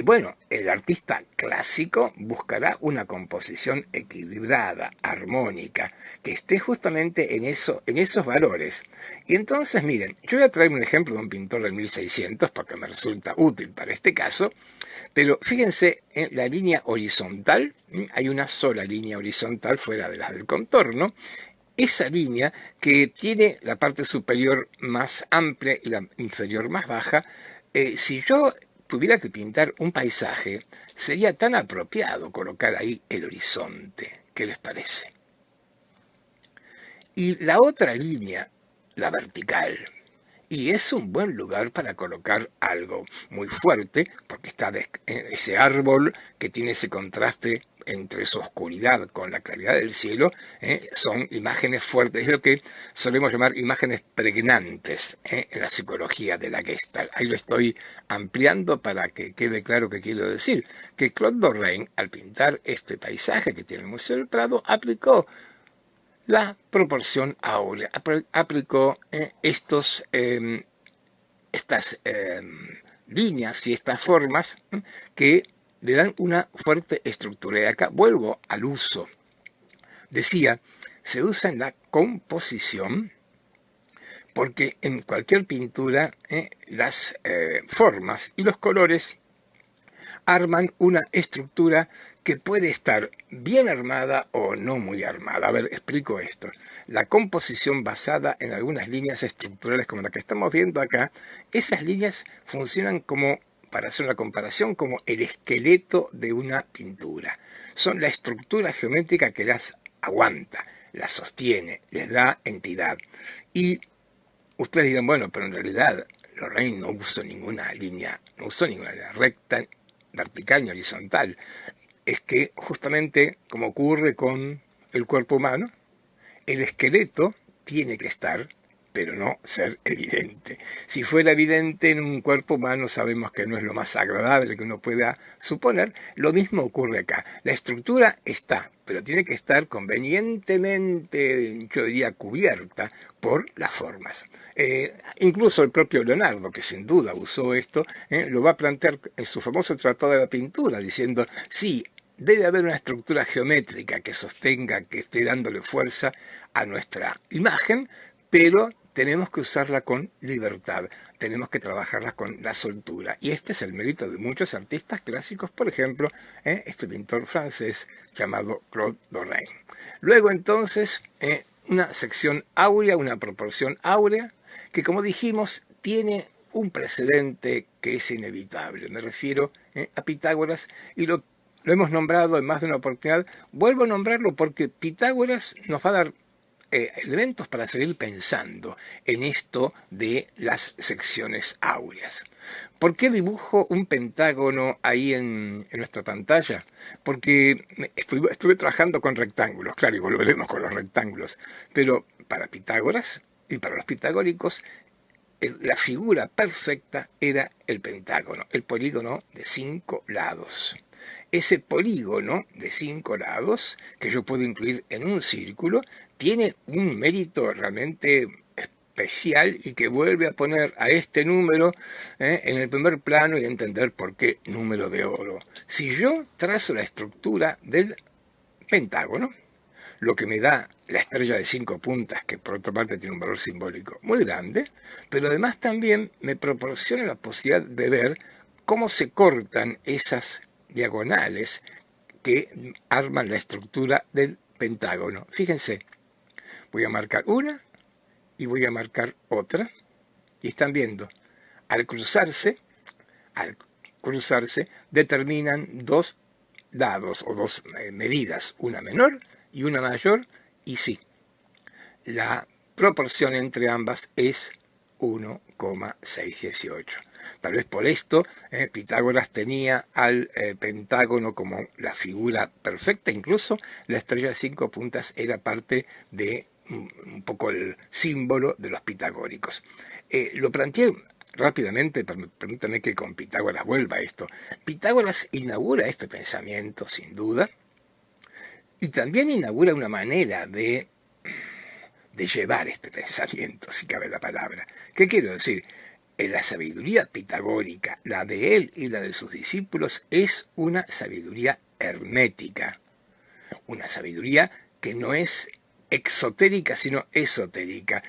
Bueno, el artista clásico buscará una composición equilibrada, armónica, que esté justamente en esos valores. Y entonces, miren, yo voy a traer un ejemplo de un pintor del 1600 porque me resulta útil para este caso, pero fíjense en la línea horizontal, hay una sola línea horizontal fuera de la del contorno, esa línea que tiene la parte superior más amplia y la inferior más baja, si yo tuviera que pintar un paisaje, sería tan apropiado colocar ahí el horizonte. ¿Qué les parece? Y la otra línea, la vertical, y es un buen lugar para colocar algo muy fuerte, porque está ese árbol que tiene ese contraste entre su oscuridad con la claridad del cielo, son imágenes fuertes, es lo que solemos llamar imágenes pregnantes en la psicología de la Gestalt. Ahí lo estoy ampliando para que quede claro qué quiero decir, que Claude Lorrain, al pintar este paisaje que tiene el Museo del Prado, aplicó la proporción áurea, aplicó estas líneas y estas formas que le dan una fuerte estructura. Y acá vuelvo al uso. Decía, se usa en la composición porque en cualquier pintura las formas y los colores arman una estructura que puede estar bien armada o no muy armada. A ver, explico esto. La composición basada en algunas líneas estructurales como la que estamos viendo acá, esas líneas funcionan como, para hacer una comparación, como el esqueleto de una pintura. Son la estructura geométrica que las aguanta, las sostiene, les da entidad. Y ustedes dirán, bueno, pero en realidad Lorraine no usó ninguna línea recta, vertical ni horizontal. Es que justamente como ocurre con el cuerpo humano, el esqueleto tiene que estar pero no ser evidente. Si fuera evidente en un cuerpo humano, sabemos que no es lo más agradable que uno pueda suponer. Lo mismo ocurre acá. La estructura está, pero tiene que estar convenientemente, yo diría, cubierta por las formas. Incluso el propio Leonardo, que sin duda usó esto, lo va a plantear en su famoso Tratado de la Pintura, diciendo, sí, debe haber una estructura geométrica que sostenga, que esté dándole fuerza a nuestra imagen, pero tenemos que usarla con libertad, tenemos que trabajarla con la soltura. Y este es el mérito de muchos artistas clásicos, por ejemplo, este pintor francés llamado Claude Lorrain. Luego entonces, una sección áurea, una proporción áurea, que como dijimos, tiene un precedente que es inevitable. Me refiero a Pitágoras y lo hemos nombrado en más de una oportunidad. Vuelvo a nombrarlo porque Pitágoras nos va a dar elementos para seguir pensando en esto de las secciones áureas. ¿Por qué dibujo un pentágono ahí en nuestra pantalla? Porque estuve trabajando con rectángulos, claro, y volveremos con los rectángulos, pero para Pitágoras y para los pitagóricos la figura perfecta era el pentágono, el polígono de 5 lados. Ese polígono de 5 lados, que yo puedo incluir en un círculo, tiene un mérito realmente especial y que vuelve a poner a este número en el primer plano y entender por qué número de oro. Si yo trazo la estructura del pentágono, lo que me da la estrella de 5 puntas, que por otra parte tiene un valor simbólico muy grande, pero además también me proporciona la posibilidad de ver cómo se cortan esas diagonales que arman la estructura del pentágono. Fíjense, voy a marcar una y voy a marcar otra, y están viendo, al cruzarse, al cruzarse, determinan dos dados o dos medidas, una menor y una mayor, y sí, la proporción entre ambas es 1,618. Tal vez por esto Pitágoras tenía al pentágono como la figura perfecta, incluso la estrella de 5 puntas era parte de un poco el símbolo de los pitagóricos. Lo planteé rápidamente, permítame que con Pitágoras vuelva a esto. Pitágoras inaugura este pensamiento, sin duda, y también inaugura una manera de llevar este pensamiento, si cabe la palabra. ¿Qué quiero decir? La sabiduría pitagórica, la de él y la de sus discípulos, es una sabiduría hermética, una sabiduría que no es exotérica, sino esotérica.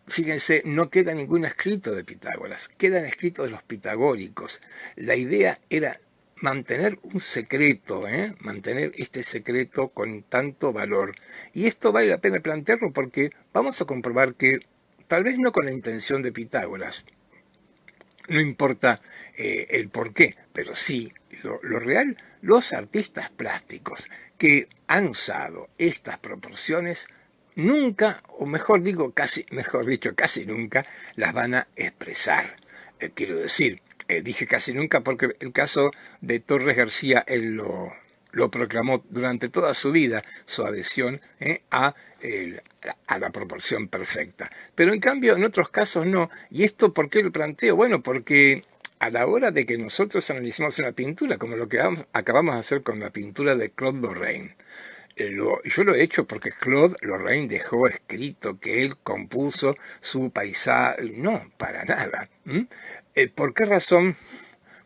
Fíjense, no queda ningún escrito de Pitágoras, quedan escritos de los pitagóricos. La idea era mantener un secreto, mantener este secreto con tanto valor. Y esto vale la pena plantearlo porque vamos a comprobar que, tal vez no con la intención de Pitágoras, no importa el por qué, pero sí lo real, los artistas plásticos que han usado estas proporciones nunca, o mejor digo, mejor dicho, casi nunca, las van a expresar. Quiero decir, dije casi nunca porque el caso de Torres García, él lo proclamó durante toda su vida, su adhesión a la proporción perfecta. Pero en cambio, en otros casos no. ¿Y esto por qué lo planteo? Bueno, porque a la hora de que nosotros analicemos una pintura, como lo que acabamos de hacer con la pintura de Claude Lorrain, yo lo he hecho porque Claude Lorrain dejó escrito que él compuso su paisaje. No, para nada. ¿Por qué razón?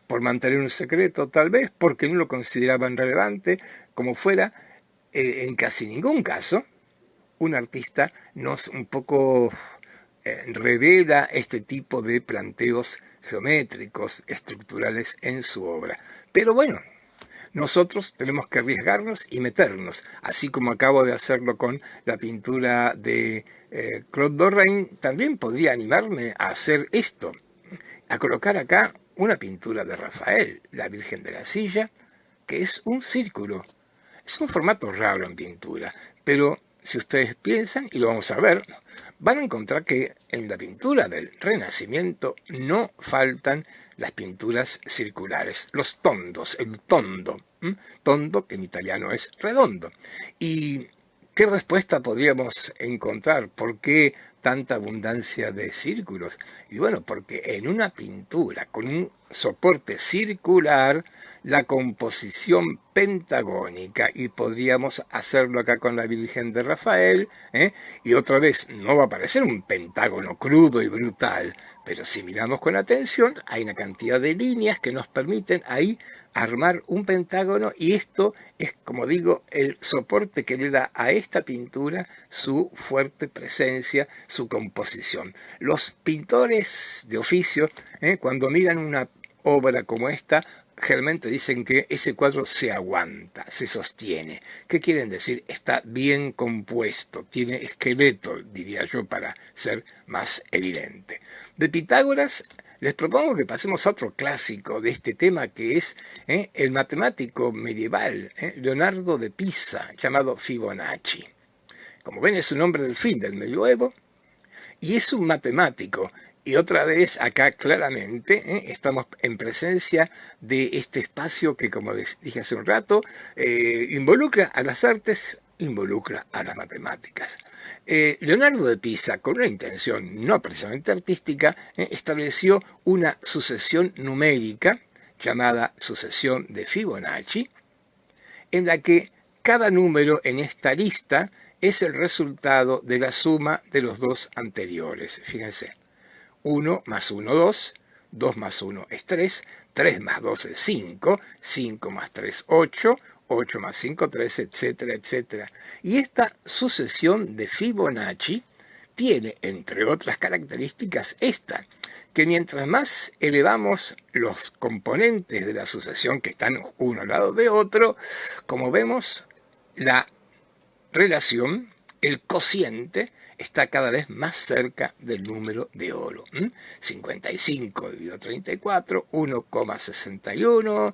Por mantener un secreto, tal vez, porque no lo consideraban relevante, como fuera. En casi ningún caso, un artista nos un poco revela este tipo de planteos geométricos, estructurales en su obra. Pero bueno, nosotros tenemos que arriesgarnos y meternos, así como acabo de hacerlo con la pintura de Claude Lorrain, también podría animarme a hacer esto, a colocar acá una pintura de Rafael, la Virgen de la Silla, que es un círculo. Es un formato raro en pintura, pero si ustedes piensan, y lo vamos a ver, van a encontrar que en la pintura del Renacimiento no faltan las pinturas circulares, los tondos, el tondo, tondo que en italiano es redondo. Y ¿Qué respuesta podríamos encontrar? ¿Por qué tanta abundancia de círculos? Y bueno, porque en una pintura con un soporte circular, la composición pentagónica, y podríamos hacerlo acá con la Virgen de Rafael, y otra vez no va a parecer un pentágono crudo y brutal, pero si miramos con atención, hay una cantidad de líneas que nos permiten ahí armar un pentágono, y esto es, como digo, el soporte que le da a esta pintura su fuerte presencia, su composición. Los pintores de oficio, cuando miran una obra como esta, generalmente dicen que ese cuadro se aguanta, se sostiene. ¿Qué quieren decir? Está bien compuesto, tiene esqueleto, diría yo, para ser más evidente. De Pitágoras, les propongo que pasemos a otro clásico de este tema, que es el matemático medieval, Leonardo de Pisa, llamado Fibonacci. Como ven, es un hombre del fin del medioevo y es un matemático. Y otra vez acá claramente estamos en presencia de este espacio que, como les dije hace un rato, involucra a las artes, involucra a las matemáticas. Leonardo de Pisa, con una intención no precisamente artística, estableció una sucesión numérica llamada sucesión de Fibonacci, en la que cada número en esta lista es el resultado de la suma de los dos anteriores. Fíjense, 1 más 1, 2, 2 más 1 es 3, 3 más 2 es 5, 5 más 3, 8, 8 más 5, 13, etcétera, etcétera. Y esta sucesión de Fibonacci tiene, entre otras características, esta, que mientras más elevamos los componentes de la sucesión que están uno al lado de otro, como vemos, la relación, el cociente, está cada vez más cerca del número de oro. 55 dividido 34, 1,61,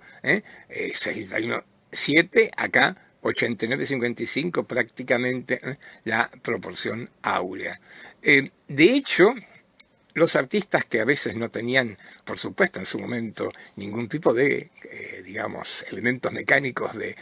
61, 7, acá 89,55, prácticamente la proporción áurea. De hecho, los artistas que a veces no tenían, por supuesto, en su momento ningún tipo de, digamos, elementos mecánicos de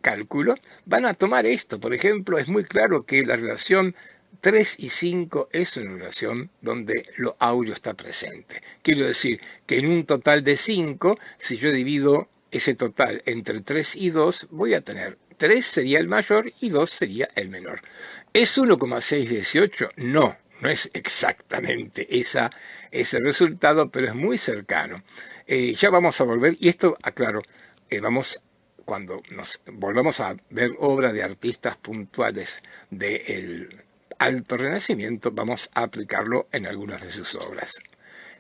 cálculo, van a tomar esto. Por ejemplo, es muy claro que la relación 3 y 5 es una relación donde lo áureo está presente. Quiero decir que en un total de 5, si yo divido ese total entre 3 y 2, voy a tener 3 sería el mayor y 2 sería el menor. ¿Es 1,618? No. No es exactamente ese resultado, pero es muy cercano. Ya vamos a volver, y esto, aclaro, cuando nos volvamos a ver obras de artistas puntuales del Alto Renacimiento, vamos a aplicarlo en algunas de sus obras.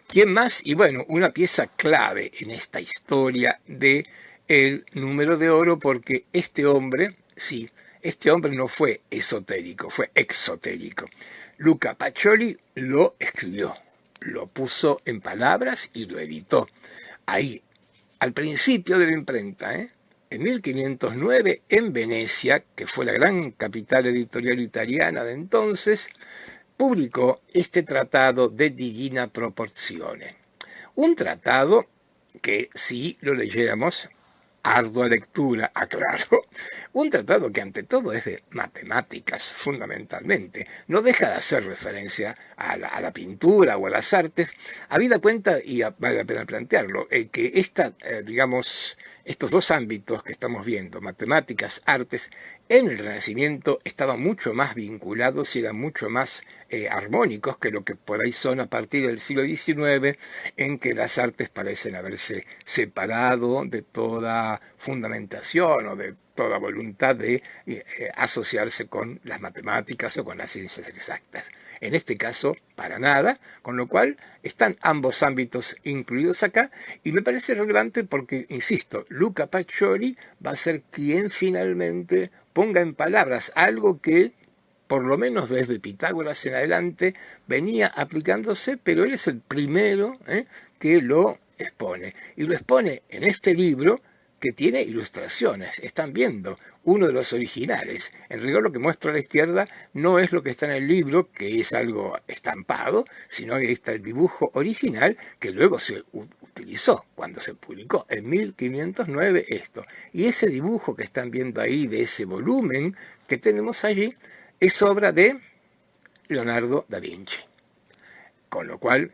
¿Quién más? Y bueno, una pieza clave en esta historia de el número de oro, porque este hombre, sí, este hombre no fue esotérico, fue exotérico. Luca Pacioli lo escribió, lo puso en palabras y lo editó. Ahí, al principio de la imprenta, en 1509, en Venecia, que fue la gran capital editorial italiana de entonces, publicó este tratado de Divina Proporzione. Un tratado que, si lo leyéramos, ardua lectura, aclaro, un tratado que ante todo es de matemáticas fundamentalmente, no deja de hacer referencia a la pintura o a las artes, habida cuenta, y vale la pena plantearlo, que digamos, estos dos ámbitos que estamos viendo, matemáticas, artes, en el Renacimiento estaban mucho más vinculados y eran mucho más armónicos que lo que por ahí son a partir del siglo XIX, en que las artes parecen haberse separado de toda fundamentación o de toda voluntad de asociarse con las matemáticas o con las ciencias exactas. En este caso, para nada, con lo cual están ambos ámbitos incluidos acá, y me parece relevante porque, insisto, Luca Pacioli va a ser quien finalmente ponga en palabras algo que, por lo menos desde Pitágoras en adelante, venía aplicándose, pero él es el primero que lo expone. Y lo expone en este libro que tiene ilustraciones. Están viendo uno de los originales. En rigor lo que muestro a la izquierda no es lo que está en el libro, que es algo estampado, sino que ahí está el dibujo original que luego se utilizó cuando se publicó en 1509 esto. Y ese dibujo que están viendo ahí de ese volumen que tenemos allí es obra de Leonardo da Vinci. Con lo cual,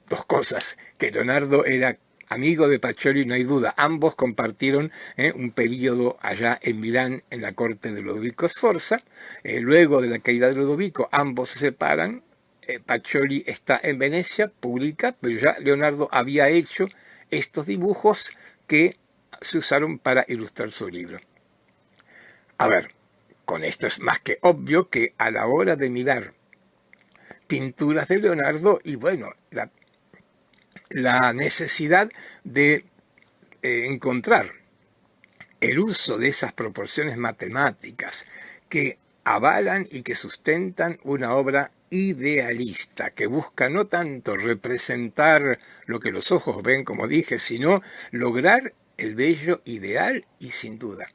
dos cosas, que Leonardo era amigo de Pacioli, no hay duda, ambos compartieron un periodo allá en Milán en la corte de Ludovico Sforza, luego de la caída de Ludovico ambos se separan, Pacioli está en Venecia, publica, pero ya Leonardo había hecho estos dibujos que se usaron para ilustrar su libro. A ver, con esto es más que obvio que a la hora de mirar pinturas de Leonardo y bueno, la necesidad de encontrar el uso de esas proporciones matemáticas que avalan y que sustentan una obra idealista, que busca no tanto representar lo que los ojos ven, como dije, sino lograr el bello ideal y sin duda.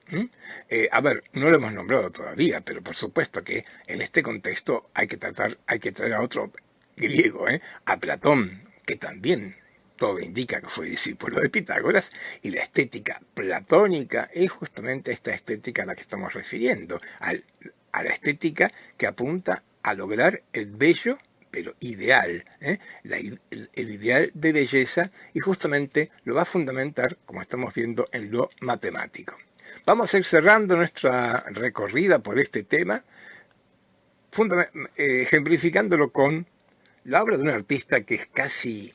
A ver, no lo hemos nombrado todavía, pero por supuesto que en este contexto hay que traer a otro griego, a Platón, que también todo indica que fue discípulo de Pitágoras, y la estética platónica es justamente esta estética a la que estamos refiriendo, a la estética que apunta a lograr el bello, pero ideal, el ideal de belleza, y justamente lo va a fundamentar, como estamos viendo, en lo matemático. Vamos a ir cerrando nuestra recorrida por este tema, ejemplificándolo con la obra de un artista que es casi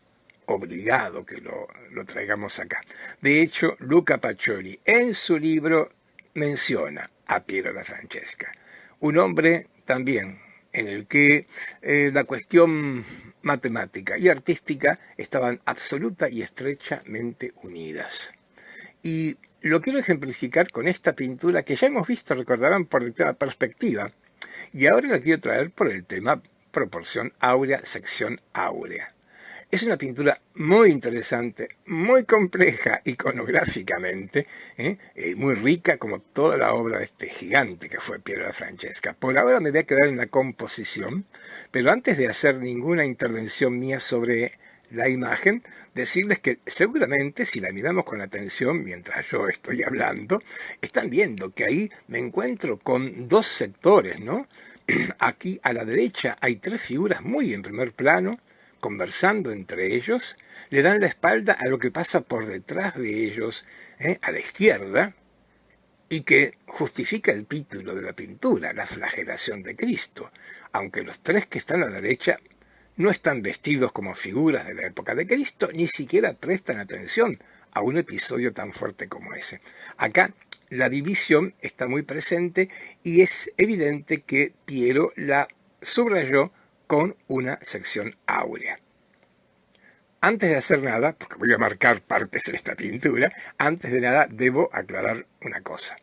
obligado que lo traigamos acá. De hecho, Luca Pacioli en su libro menciona a Piero da Francesca, un hombre también en el que la cuestión matemática y artística estaban absoluta y estrechamente unidas. Y lo quiero ejemplificar con esta pintura que ya hemos visto, recordarán, por el tema perspectiva, y ahora la quiero traer por el tema proporción áurea, sección áurea. Es una pintura muy interesante, muy compleja iconográficamente, muy rica como toda la obra de este gigante que fue Piero da Francesca. Por ahora me voy a quedar en la composición, pero antes de hacer ninguna intervención mía sobre la imagen, decirles que seguramente si la miramos con atención mientras yo estoy hablando, están viendo que ahí me encuentro con dos sectores, ¿no? Aquí a la derecha hay tres figuras muy en primer plano, conversando entre ellos, le dan la espalda a lo que pasa por detrás de ellos, a la izquierda, y que justifica el título de la pintura, la flagelación de Cristo, aunque los tres que están a la derecha no están vestidos como figuras de la época de Cristo, ni siquiera prestan atención a un episodio tan fuerte como ese. Acá la división está muy presente y es evidente que Piero la subrayó con una sección áurea. Antes de hacer nada, porque voy a marcar partes en esta pintura, antes de nada debo aclarar una cosa.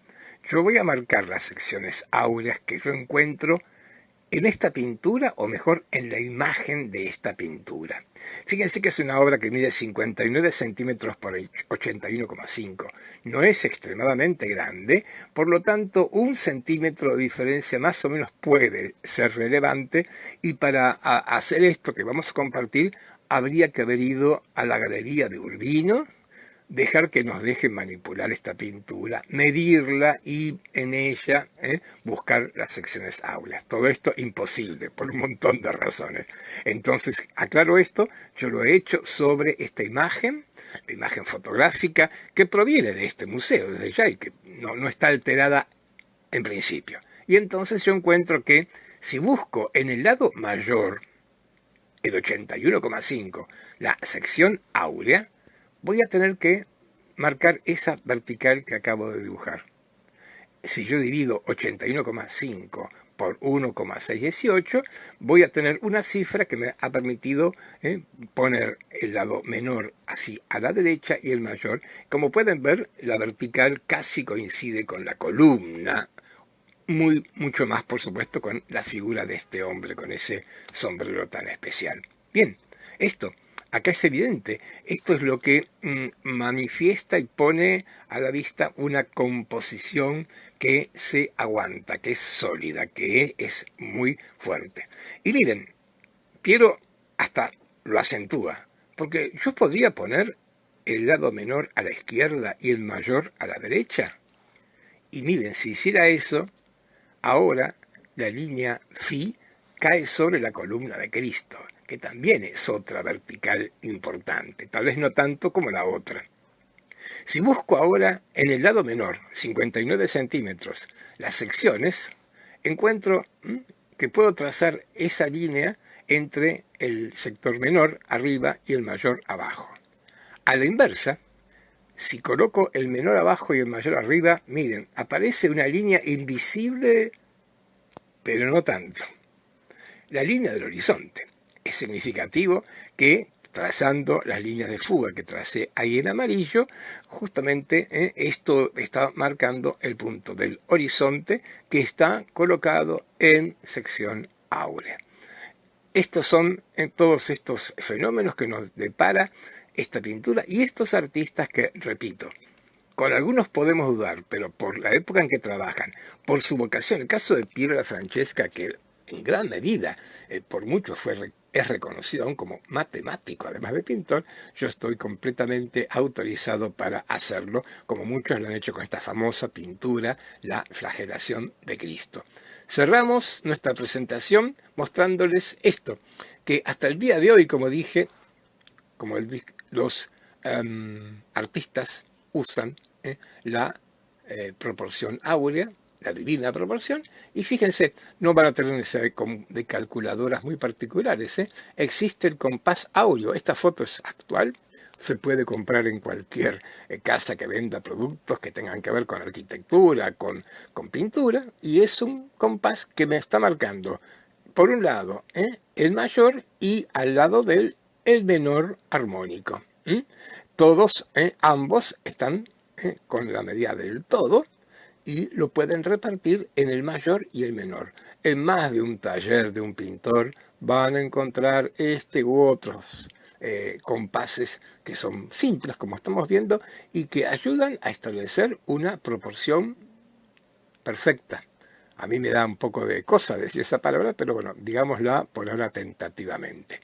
Yo voy a marcar las secciones áureas que yo encuentro en esta pintura, o mejor, en la imagen de esta pintura. Fíjense que es una obra que mide 59 centímetros por 81,5. No es extremadamente grande, por lo tanto, 1 centímetro de diferencia más o menos puede ser relevante, y para hacer esto que vamos a compartir, habría que haber ido a la galería de Urbino, dejar que nos dejen manipular esta pintura, medirla y en ella buscar las secciones áureas. Todo esto imposible por un montón de razones. Entonces, aclaro esto, yo lo he hecho sobre esta imagen, la imagen fotográfica que proviene de este museo desde ya y que no está alterada en principio. Y entonces yo encuentro que si busco en el lado mayor, el 81,5, la sección áurea, voy a tener que marcar esa vertical que acabo de dibujar. Si yo divido 81,5 por 1,618, voy a tener una cifra que me ha permitido poner el lado menor así a la derecha y el mayor. Como pueden ver, la vertical casi coincide con la columna, mucho más, por supuesto, con la figura de este hombre, con ese sombrero tan especial. Bien, esto Acá es evidente, esto es lo que manifiesta y pone a la vista una composición que se aguanta, que es sólida, que es muy fuerte. Y miren, Piero hasta lo acentúa, porque yo podría poner el lado menor a la izquierda y el mayor a la derecha. Y miren, si hiciera eso, ahora la línea Fi cae sobre la columna de Cristo, que también es otra vertical importante, tal vez no tanto como la otra. Si busco ahora en el lado menor, 59 centímetros, las secciones, encuentro que puedo trazar esa línea entre el sector menor arriba y el mayor abajo. A la inversa, si coloco el menor abajo y el mayor arriba, miren, aparece una línea invisible, pero no tanto. La línea del horizonte. Es significativo que trazando las líneas de fuga que tracé ahí en amarillo, justamente esto está marcando el punto del horizonte que está colocado en sección áurea. Estos son todos estos fenómenos que nos depara esta pintura y estos artistas que, repito, con algunos podemos dudar, pero por la época en que trabajan, por su vocación, el caso de Piero da Francesca, que en gran medida, por mucho es reconocido aún como matemático, además de pintor, yo estoy completamente autorizado para hacerlo, como muchos lo han hecho con esta famosa pintura, La flagelación de Cristo. Cerramos nuestra presentación mostrándoles esto, que hasta el día de hoy, como dije, como los artistas usan la proporción áurea, la divina proporción, y fíjense, no van a tener necesidad de calculadoras muy particulares. Existe el compás áureo, esta foto es actual, se puede comprar en cualquier casa que venda productos que tengan que ver con arquitectura, con pintura, y es un compás que me está marcando, por un lado, el mayor y al lado del el menor armónico. Todos, ambos están con la medida del todo y lo pueden repartir en el mayor y el menor. En más de un taller de un pintor van a encontrar este u otros compases que son simples, como estamos viendo, y que ayudan a establecer una proporción perfecta. A mí me da un poco de cosa decir esa palabra, pero bueno, digámosla por ahora tentativamente.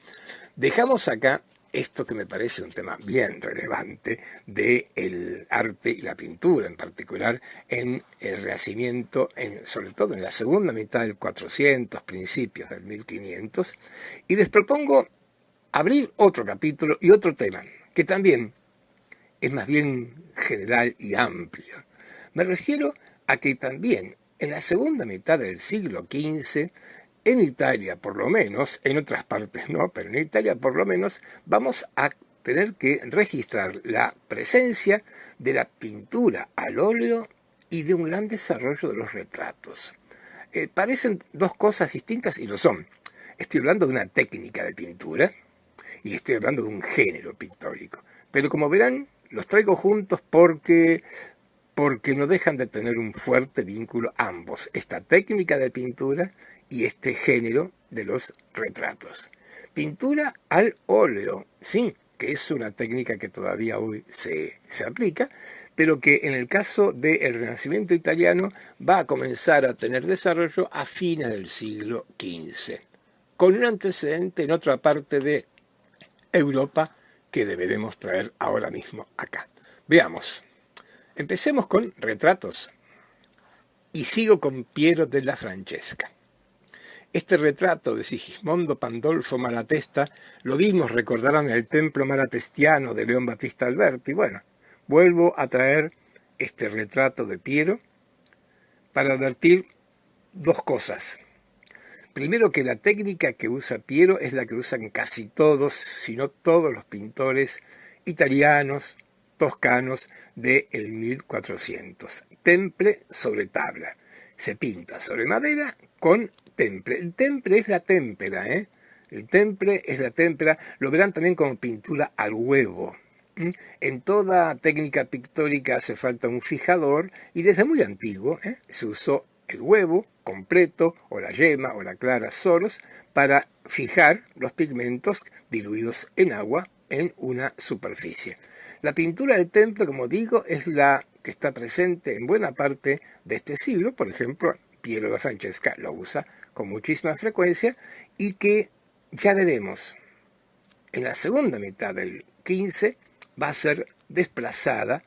Dejamos acá esto que me parece un tema bien relevante del arte y la pintura en particular en el Renacimiento, sobre todo en la segunda mitad del 400, principios del 1500, y les propongo abrir otro capítulo y otro tema, que también es más bien general y amplio. Me refiero a que también en la segunda mitad del siglo XV, en Italia por lo menos, en otras partes no, pero en Italia por lo menos, vamos a tener que registrar la presencia de la pintura al óleo y de un gran desarrollo de los retratos. Parecen dos cosas distintas y lo son. Estoy hablando de una técnica de pintura y estoy hablando de un género pictórico. Pero como verán, los traigo juntos porque no dejan de tener un fuerte vínculo ambos, esta técnica de pintura y este género de los retratos. Pintura al óleo, sí, que es una técnica que todavía hoy se aplica, pero que en el caso del Renacimiento italiano va a comenzar a tener desarrollo a fines del siglo XV, con un antecedente en otra parte de Europa que deberemos traer ahora mismo acá. Veamos. Empecemos con retratos. Y sigo con Piero della Francesca. Este retrato de Sigismondo Pandolfo Malatesta lo vimos, recordarán, en el templo malatestiano de León Battista Alberti. Bueno, vuelvo a traer este retrato de Piero para advertir dos cosas. Primero, que la técnica que usa Piero es la que usan casi todos, si no todos los pintores italianos, toscanos del 1400. Temple sobre tabla. Se pinta sobre madera con temple. El temple es la témpera, ¿eh? El temple es la témpera. Lo verán también como pintura al huevo. En toda técnica pictórica hace falta un fijador y desde muy antiguo se usó el huevo completo o la yema o la clara solos para fijar los pigmentos diluidos en agua en una superficie. La pintura del templo, como digo, es la que está presente en buena parte de este siglo. Por ejemplo, Piero da Francesca lo usa con muchísima frecuencia y que ya veremos en la segunda mitad del XV va a ser desplazada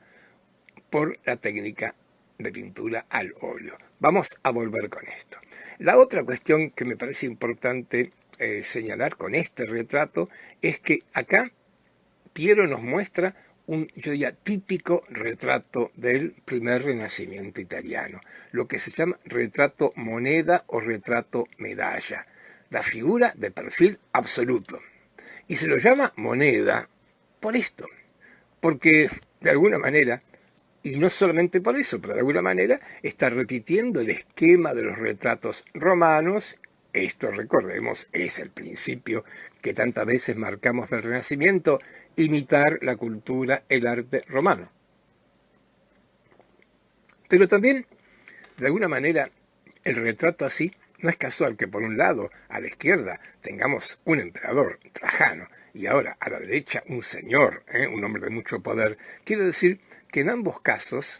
por la técnica de pintura al óleo. Vamos a volver con esto. La otra cuestión que me parece importante señalar con este retrato es que acá Piero nos muestra un, yo diría, típico retrato del primer Renacimiento italiano, lo que se llama retrato moneda o retrato medalla, la figura de perfil absoluto. Y se lo llama moneda por esto, porque de alguna manera, y no solamente por eso, pero de alguna manera está repitiendo el esquema de los retratos romanos. Esto, recordemos, es el principio que tantas veces marcamos del Renacimiento, imitar la cultura, el arte romano. Pero también, de alguna manera, el retrato así no es casual que por un lado, a la izquierda, tengamos un emperador, Trajano, y ahora a la derecha un señor, un hombre de mucho poder. Quiero decir que en ambos casos,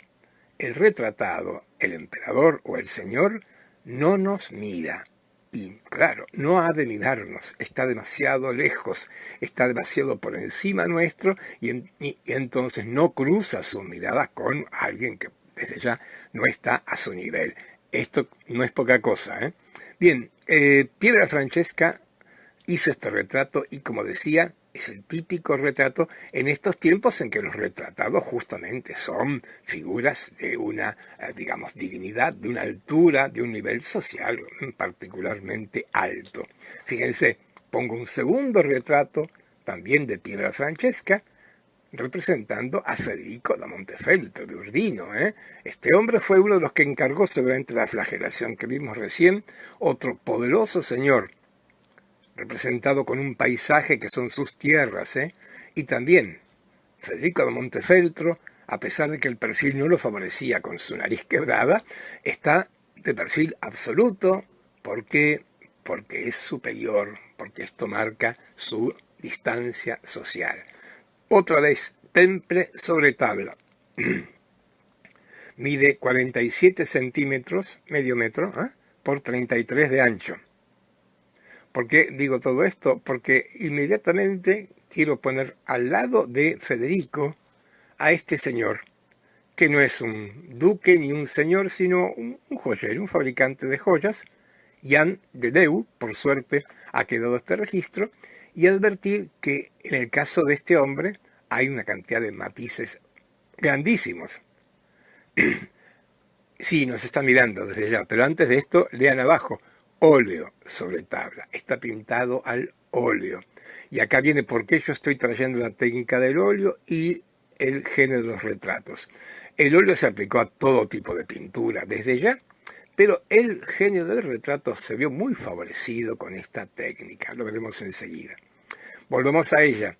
el retratado, el emperador o el señor, no nos mira. Y claro, no ha de mirarnos, está demasiado lejos, está demasiado por encima nuestro y entonces no cruza su mirada con alguien que desde ya no está a su nivel. Esto no es poca cosa, ¿eh? Bien, Piero da Francesca hizo este retrato y, como decía, es el típico retrato en estos tiempos en que los retratados justamente son figuras de una, digamos, dignidad, de una altura, de un nivel social particularmente alto. Fíjense, pongo un segundo retrato, también de Piero Francesca, representando a Federico da Montefeltro de Urbino. Este hombre fue uno de los que encargó seguramente la flagelación que vimos recién, otro poderoso señor representado con un paisaje que son sus tierras, y también Federico de Montefeltro, a pesar de que el perfil no lo favorecía con su nariz quebrada, está de perfil absoluto porque, porque es superior, porque esto marca su distancia social. Otra vez, temple sobre tabla. Mide 47 centímetros, medio metro, por 33 de ancho. ¿Por qué digo todo esto? Porque inmediatamente quiero poner al lado de Federico a este señor, que no es un duque ni un señor, sino un joyero, un fabricante de joyas, Jan de Deu, por suerte ha quedado este registro, y advertir que en el caso de este hombre hay una cantidad de matices grandísimos. Sí, nos está mirando desde ya, pero antes de esto, lean abajo, óleo sobre tabla, está pintado al óleo. Y acá viene por qué yo estoy trayendo la técnica del óleo y el género de los retratos. El óleo se aplicó a todo tipo de pintura desde ya, pero el género del retrato se vio muy favorecido con esta técnica, lo veremos enseguida. Volvemos a ella.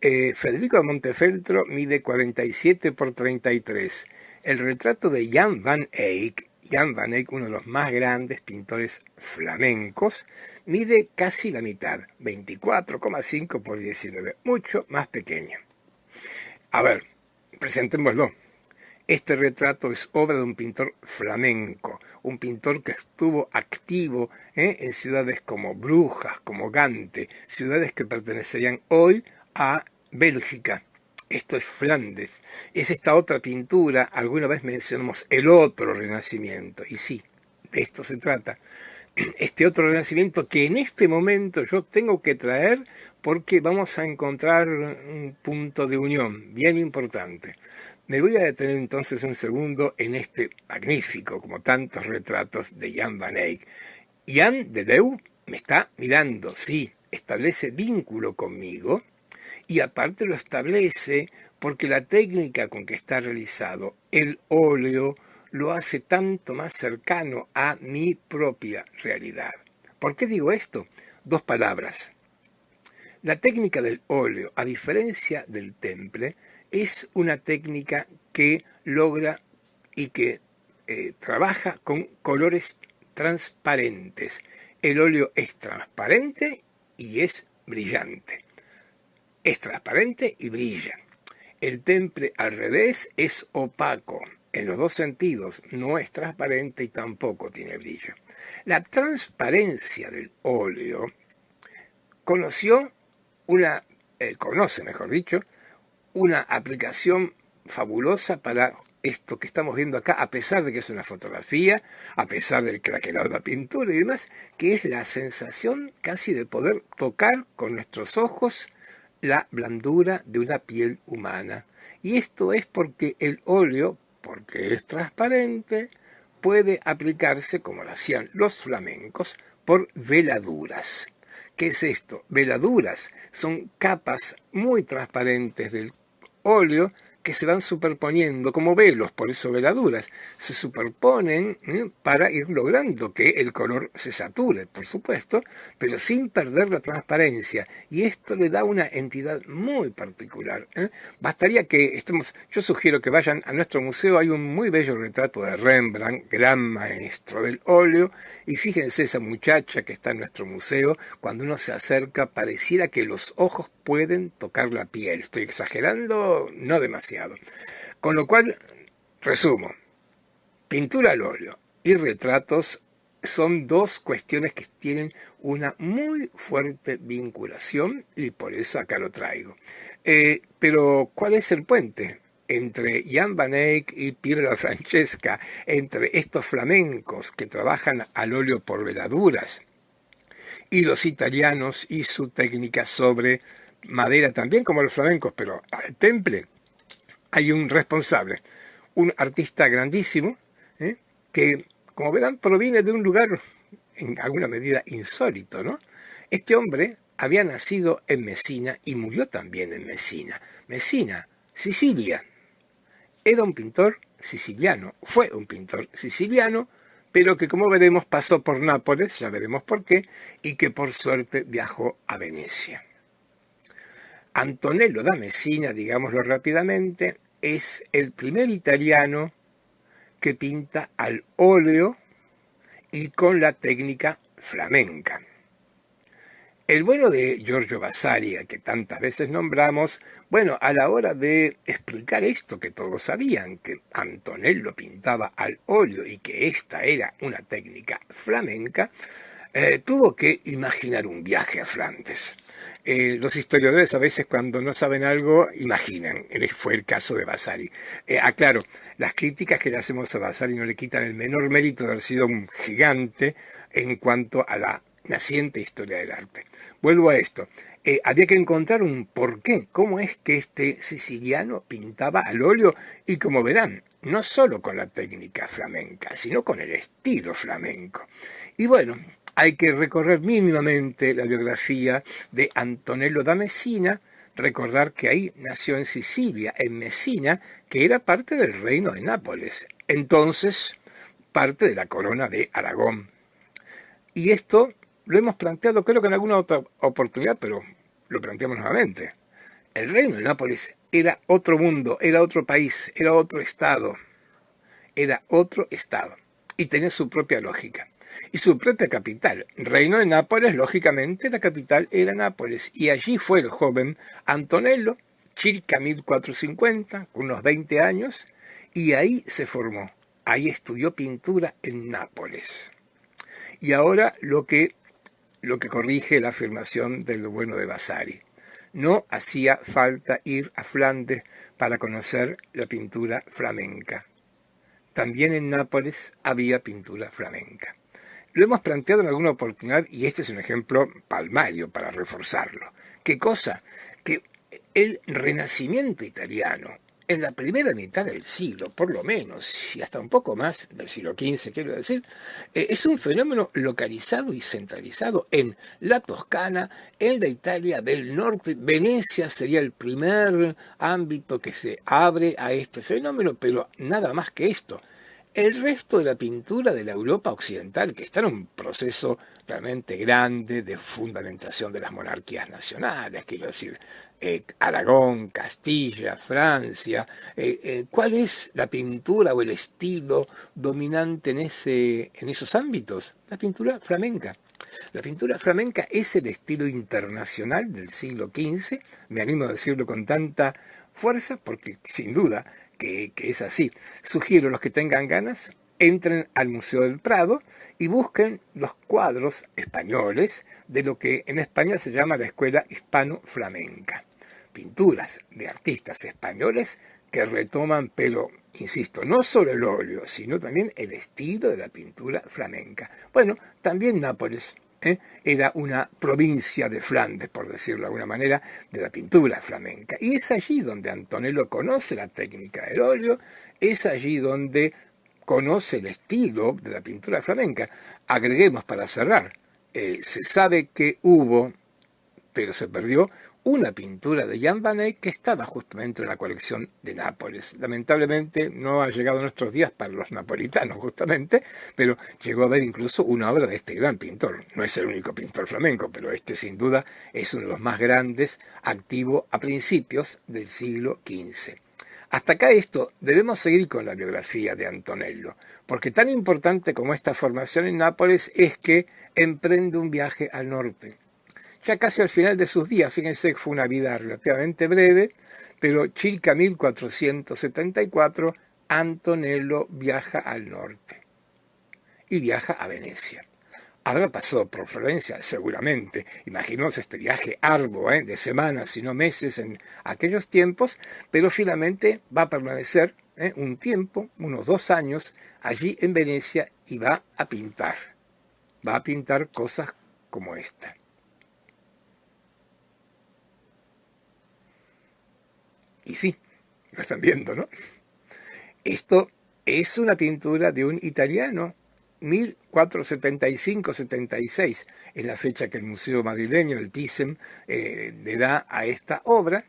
Federico de Montefeltro mide 47 por 33. El retrato de Jan van Eyck, uno de los más grandes pintores flamencos, mide casi la mitad, 24,5 por 19, mucho más pequeño. A ver, presentémoslo. Este retrato es obra de un pintor flamenco, un pintor que estuvo activo en ciudades como Brujas, como Gante, ciudades que pertenecerían hoy a Bélgica. Esto es Flandes. Es esta otra pintura, alguna vez mencionamos el otro Renacimiento, y sí, de esto se trata. Este otro Renacimiento que en este momento yo tengo que traer porque vamos a encontrar un punto de unión bien importante. Me voy a detener entonces un segundo en este magnífico, como tantos retratos de Jan van Eyck. Jan de Deu me está mirando, sí, establece vínculo conmigo y aparte lo establece porque la técnica con que está realizado el óleo lo hace tanto más cercano a mi propia realidad. ¿Por qué digo esto? Dos palabras. La técnica del óleo, a diferencia del temple, es una técnica que logra y que trabaja con colores transparentes. El óleo es transparente y es brillante. es transparente y brilla. El temple al revés es opaco, en los dos sentidos, no es transparente y tampoco tiene brillo. La transparencia del óleo conoce, mejor dicho, una aplicación fabulosa para esto que estamos viendo acá, a pesar de que es una fotografía, a pesar del craquelado de la pintura y demás, que es la sensación casi de poder tocar con nuestros ojos la blandura de una piel humana. Y esto es porque el óleo, porque es transparente, puede aplicarse, como lo hacían los flamencos, por veladuras. ¿Qué es esto? Veladuras son capas muy transparentes del óleo que se van superponiendo como velos, por eso veladuras, se superponen para ir logrando que el color se sature, por supuesto, pero sin perder la transparencia. Y esto le da una entidad muy particular. Bastaría que yo sugiero que vayan a nuestro museo, hay un muy bello retrato de Rembrandt, gran maestro del óleo, y fíjense esa muchacha que está en nuestro museo, cuando uno se acerca pareciera que los ojos pueden tocar la piel. Estoy exagerando, no demasiado. Con lo cual, resumo, pintura al óleo y retratos son dos cuestiones que tienen una muy fuerte vinculación y por eso acá lo traigo. Pero, ¿cuál es el puente entre Jan van Eyck y Piero la Francesca, entre estos flamencos que trabajan al óleo por veladuras y los italianos y su técnica sobre madera también como los flamencos, pero al temple? Hay un responsable, un artista grandísimo, que, como verán, proviene de un lugar en alguna medida insólito, ¿no? Este hombre había nacido en Messina y murió también en Messina. Messina, Sicilia. Era un pintor siciliano, fue un pintor siciliano, pero que, como veremos, pasó por Nápoles, ya veremos por qué, y que por suerte viajó a Venecia. Antonello da Messina, digámoslo rápidamente, es el primer italiano que pinta al óleo y con la técnica flamenca. El bueno de Giorgio Vasari, que tantas veces nombramos, bueno, a la hora de explicar esto que todos sabían, que Antonello pintaba al óleo y que esta era una técnica flamenca, tuvo que imaginar un viaje a Flandes. Los historiadores a veces cuando no saben algo, imaginan. Fue el caso de Vasari. Aclaro, las críticas que le hacemos a Vasari no le quitan el menor mérito de haber sido un gigante en cuanto a la naciente historia del arte. Vuelvo a esto. Había que encontrar un porqué. ¿Cómo es que este siciliano pintaba al óleo? Y como verán, no solo con la técnica flamenca, sino con el estilo flamenco. Y bueno, hay que recorrer mínimamente la biografía de Antonello da Messina, recordar que ahí nació en Sicilia, en Messina, que era parte del reino de Nápoles, entonces parte de la corona de Aragón. Y esto lo hemos planteado creo que en alguna otra oportunidad, pero lo planteamos nuevamente. El reino de Nápoles era otro mundo, era otro país, era otro estado, y tenía su propia lógica. Y su propia capital, Reino de Nápoles, lógicamente la capital era Nápoles, y allí fue el joven Antonello, circa 1450, unos 20 años, y ahí se formó, ahí estudió pintura en Nápoles. Y ahora lo que corrige la afirmación del bueno de Vasari. No hacía falta ir a Flandes para conocer la pintura flamenca. También en Nápoles había pintura flamenca. Lo hemos planteado en alguna oportunidad y este es un ejemplo palmario para reforzarlo. ¿Qué cosa? Que el Renacimiento italiano, en la primera mitad del siglo, por lo menos, y hasta un poco más del siglo XV, quiero decir, es un fenómeno localizado y centralizado en la Toscana, en la Italia del norte. Venecia sería el primer ámbito que se abre a este fenómeno, pero nada más que esto. El resto de la pintura de la Europa occidental, que está en un proceso realmente grande de fundamentación de las monarquías nacionales, quiero decir, Aragón, Castilla, Francia, ¿cuál es la pintura o el estilo dominante en esos ámbitos? La pintura flamenca. La pintura flamenca es el estilo internacional del siglo XV, me animo a decirlo con tanta fuerza porque sin duda que es así. Sugiero a los que tengan ganas, entren al Museo del Prado y busquen los cuadros españoles de lo que en España se llama la Escuela Hispano-Flamenca. Pinturas de artistas españoles que retoman, pero insisto, no solo el óleo, sino también el estilo de la pintura flamenca. Bueno, también Nápoles era una provincia de Flandes, por decirlo de alguna manera, de la pintura flamenca. Y es allí donde Antonello conoce la técnica del óleo, es allí donde conoce el estilo de la pintura flamenca. Agreguemos para cerrar, se sabe que hubo, pero se perdió, una pintura de Jan van Eyck que estaba justamente en la colección de Nápoles. Lamentablemente no ha llegado a nuestros días para los napolitanos justamente, pero llegó a haber incluso una obra de este gran pintor. No es el único pintor flamenco, pero este sin duda es uno de los más grandes, activo a principios del siglo XV. Hasta acá esto, debemos seguir con la biografía de Antonello, porque tan importante como esta formación en Nápoles es que emprende un viaje al norte. Ya casi al final de sus días, fíjense que fue una vida relativamente breve, pero circa 1474, Antonello viaja al norte y viaja a Venecia. Habrá pasado por Florencia, seguramente. Imaginaos este viaje arduo, de semanas, si no meses en aquellos tiempos, pero finalmente va a permanecer un tiempo, unos 2 años, allí en Venecia y va a pintar. Va a pintar cosas como esta. Y sí, lo están viendo, ¿no? Esto es una pintura de un italiano, 1475-76, es la fecha que el Museo Madrileño, el Thyssen, le da a esta obra,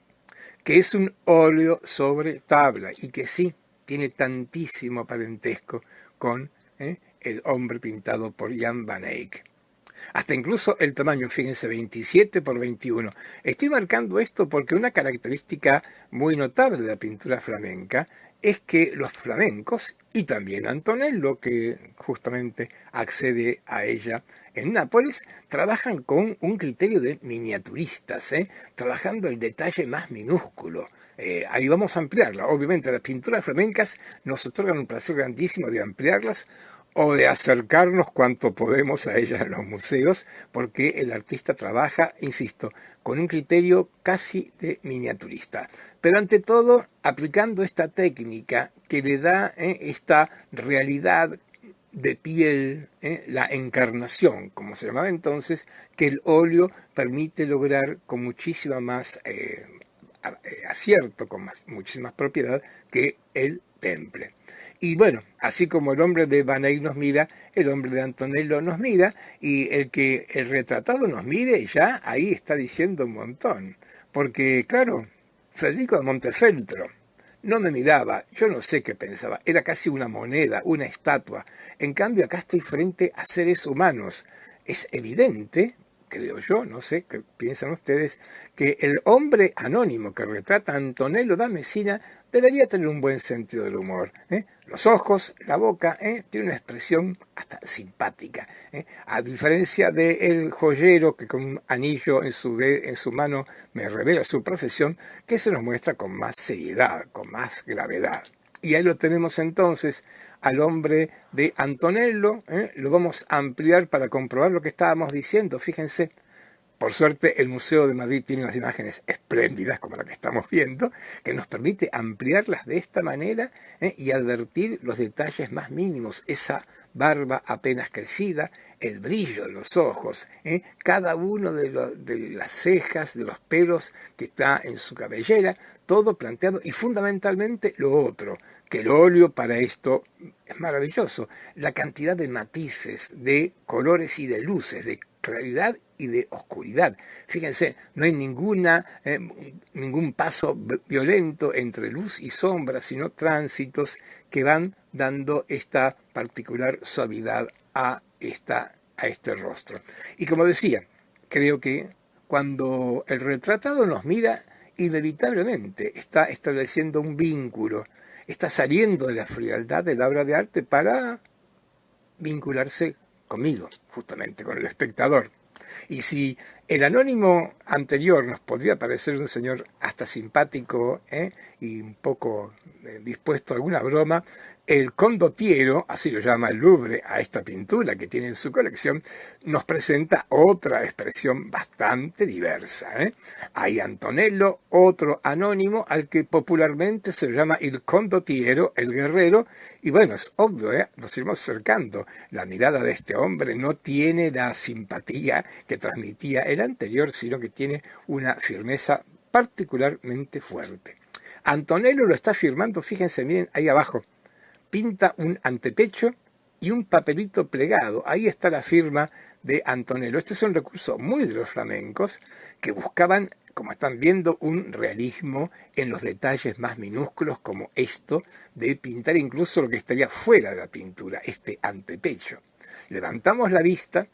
que es un óleo sobre tabla y que sí tiene tantísimo parentesco con el hombre pintado por Jan van Eyck. Hasta incluso el tamaño, fíjense, 27 por 21. Estoy marcando esto porque una característica muy notable de la pintura flamenca es que los flamencos, y también Antonello, que justamente accede a ella en Nápoles, trabajan con un criterio de miniaturistas, trabajando el detalle más minúsculo. Ahí vamos a ampliarla. Obviamente las pinturas flamencas nos otorgan un placer grandísimo de ampliarlas o de acercarnos cuanto podemos a ellas en los museos, porque el artista trabaja, insisto, con un criterio casi de miniaturista. Pero ante todo, aplicando esta técnica que le da esta realidad de piel, la encarnación, como se llamaba entonces, que el óleo permite lograr con muchísima más acierto, con muchísima más propiedad que el temple. Y bueno, así como el hombre de Van Eyck nos mira, el hombre de Antonello nos mira, y el que el retratado nos mire ya ahí está diciendo un montón. Porque, claro, Federico de Montefeltro no me miraba, yo no sé qué pensaba, era casi una moneda, una estatua. En cambio, acá estoy frente a seres humanos. Es evidente, creo yo, no sé qué piensan ustedes, que el hombre anónimo que retrata a Antonello da Messina debería tener un buen sentido del humor. Los ojos, la boca, tiene una expresión hasta simpática. A diferencia del joyero que con un anillo en su mano me revela su profesión, que se nos muestra con más seriedad, con más gravedad. Y ahí lo tenemos entonces al hombre de Antonello, lo vamos a ampliar para comprobar lo que estábamos diciendo, fíjense. Por suerte, el Museo de Madrid tiene unas imágenes espléndidas, como la que estamos viendo, que nos permite ampliarlas de esta manera y advertir los detalles más mínimos, esa barba apenas crecida, el brillo de los ojos, cada uno de las cejas, de los pelos que está en su cabellera, todo planteado, y fundamentalmente lo otro, que el óleo para esto es maravilloso, la cantidad de matices, de colores y de luces, de claridad y de oscuridad. Fíjense, no hay ningún paso violento entre luz y sombra, sino tránsitos que van dando esta particular suavidad a este rostro. Y como decía, creo que cuando el retratado nos mira, inevitablemente está estableciendo un vínculo, está saliendo de la frialdad de la obra de arte para vincularse conmigo, justamente, con el espectador. Y si el anónimo anterior nos podría parecer un señor hasta simpático, y un poco dispuesto a alguna broma, el condottiero, así lo llama el Louvre a esta pintura que tiene en su colección, nos presenta otra expresión bastante diversa. Hay Antonello, otro anónimo al que popularmente se le llama el condottiero, el guerrero, y bueno, es obvio, nos iremos acercando. La mirada de este hombre no tiene la simpatía que transmitía el anterior, sino que tiene una firmeza particularmente fuerte. Antonello lo está firmando, fíjense, miren ahí abajo, pinta un antepecho y un papelito plegado. Ahí está la firma de Antonello. Este es un recurso muy de los flamencos que buscaban, como están viendo, un realismo en los detalles más minúsculos, como esto de pintar incluso lo que estaría fuera de la pintura, este antepecho. Levantamos la vista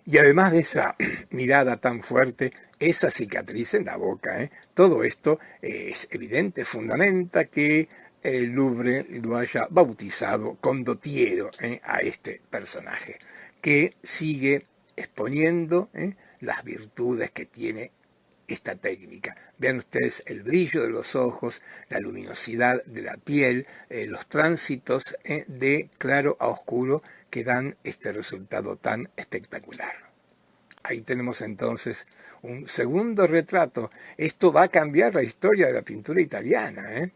y además de esa mirada tan fuerte, esa cicatriz en la boca, todo esto es evidente, fundamenta que el Louvre lo haya bautizado condottiero a este personaje, que sigue exponiendo las virtudes que tiene esta técnica. Vean ustedes el brillo de los ojos, la luminosidad de la piel, los tránsitos de claro a oscuro que dan este resultado tan espectacular. Ahí tenemos entonces un segundo retrato. Esto va a cambiar la historia de la pintura italiana.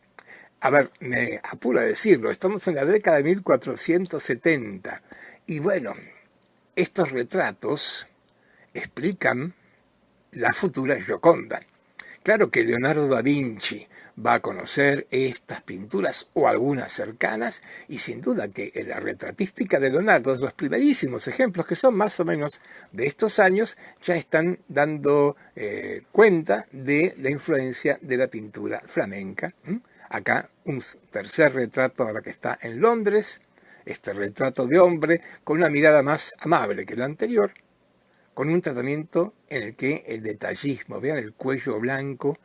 A ver, me apuro a decirlo, estamos en la década de 1470. Y bueno, estos retratos explican la futura Gioconda. Claro que Leonardo da Vinci va a conocer estas pinturas o algunas cercanas, y sin duda que en la retratística de Leonardo, los primerísimos ejemplos que son más o menos de estos años, ya están dando cuenta de la influencia de la pintura flamenca. Acá un tercer retrato ahora que está en Londres, este retrato de hombre con una mirada más amable que la anterior, con un tratamiento en el que el detallismo, vean el cuello blanco,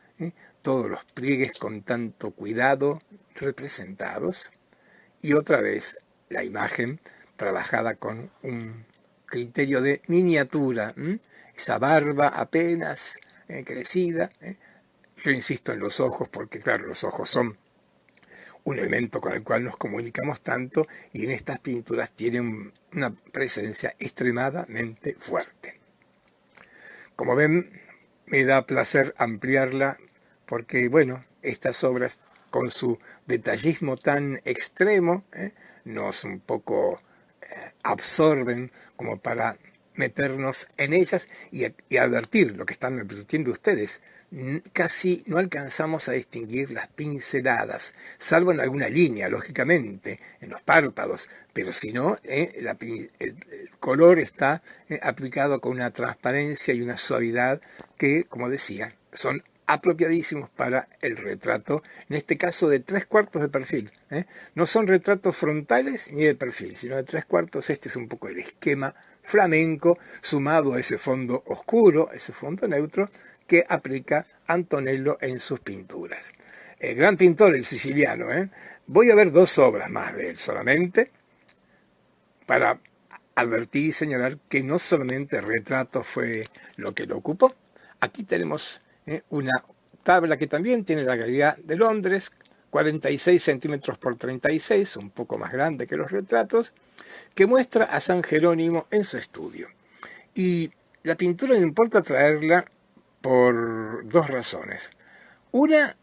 todos los pliegues con tanto cuidado representados, y otra vez la imagen trabajada con un criterio de miniatura, esa barba apenas crecida. Yo insisto en los ojos porque, claro, los ojos son un elemento con el cual nos comunicamos tanto, y en estas pinturas tienen una presencia extremadamente fuerte. Como ven, me da placer ampliarla porque, bueno, estas obras con su detallismo tan extremo, nos un poco absorben como para meternos en ellas y advertir lo que están advirtiendo ustedes. Casi no alcanzamos a distinguir las pinceladas, salvo en alguna línea, lógicamente, en los párpados, pero si no, el color está aplicado con una transparencia y una suavidad que, como decía, son apropiadísimos para el retrato, en este caso de 3/4 de perfil. No son retratos frontales ni de perfil, sino de 3/4. Este es un poco el esquema flamenco, sumado a ese fondo oscuro, ese fondo neutro, que aplica Antonello en sus pinturas. El gran pintor, el siciliano. Voy a ver 2 obras más de él solamente, para advertir y señalar que no solamente el retrato fue lo que lo ocupó. Aquí tenemos una tabla que también tiene la Galería de Londres, 46 centímetros por 36, un poco más grande que los retratos, que muestra a San Jerónimo en su estudio. Y la pintura no importa traerla por 2 razones. Una,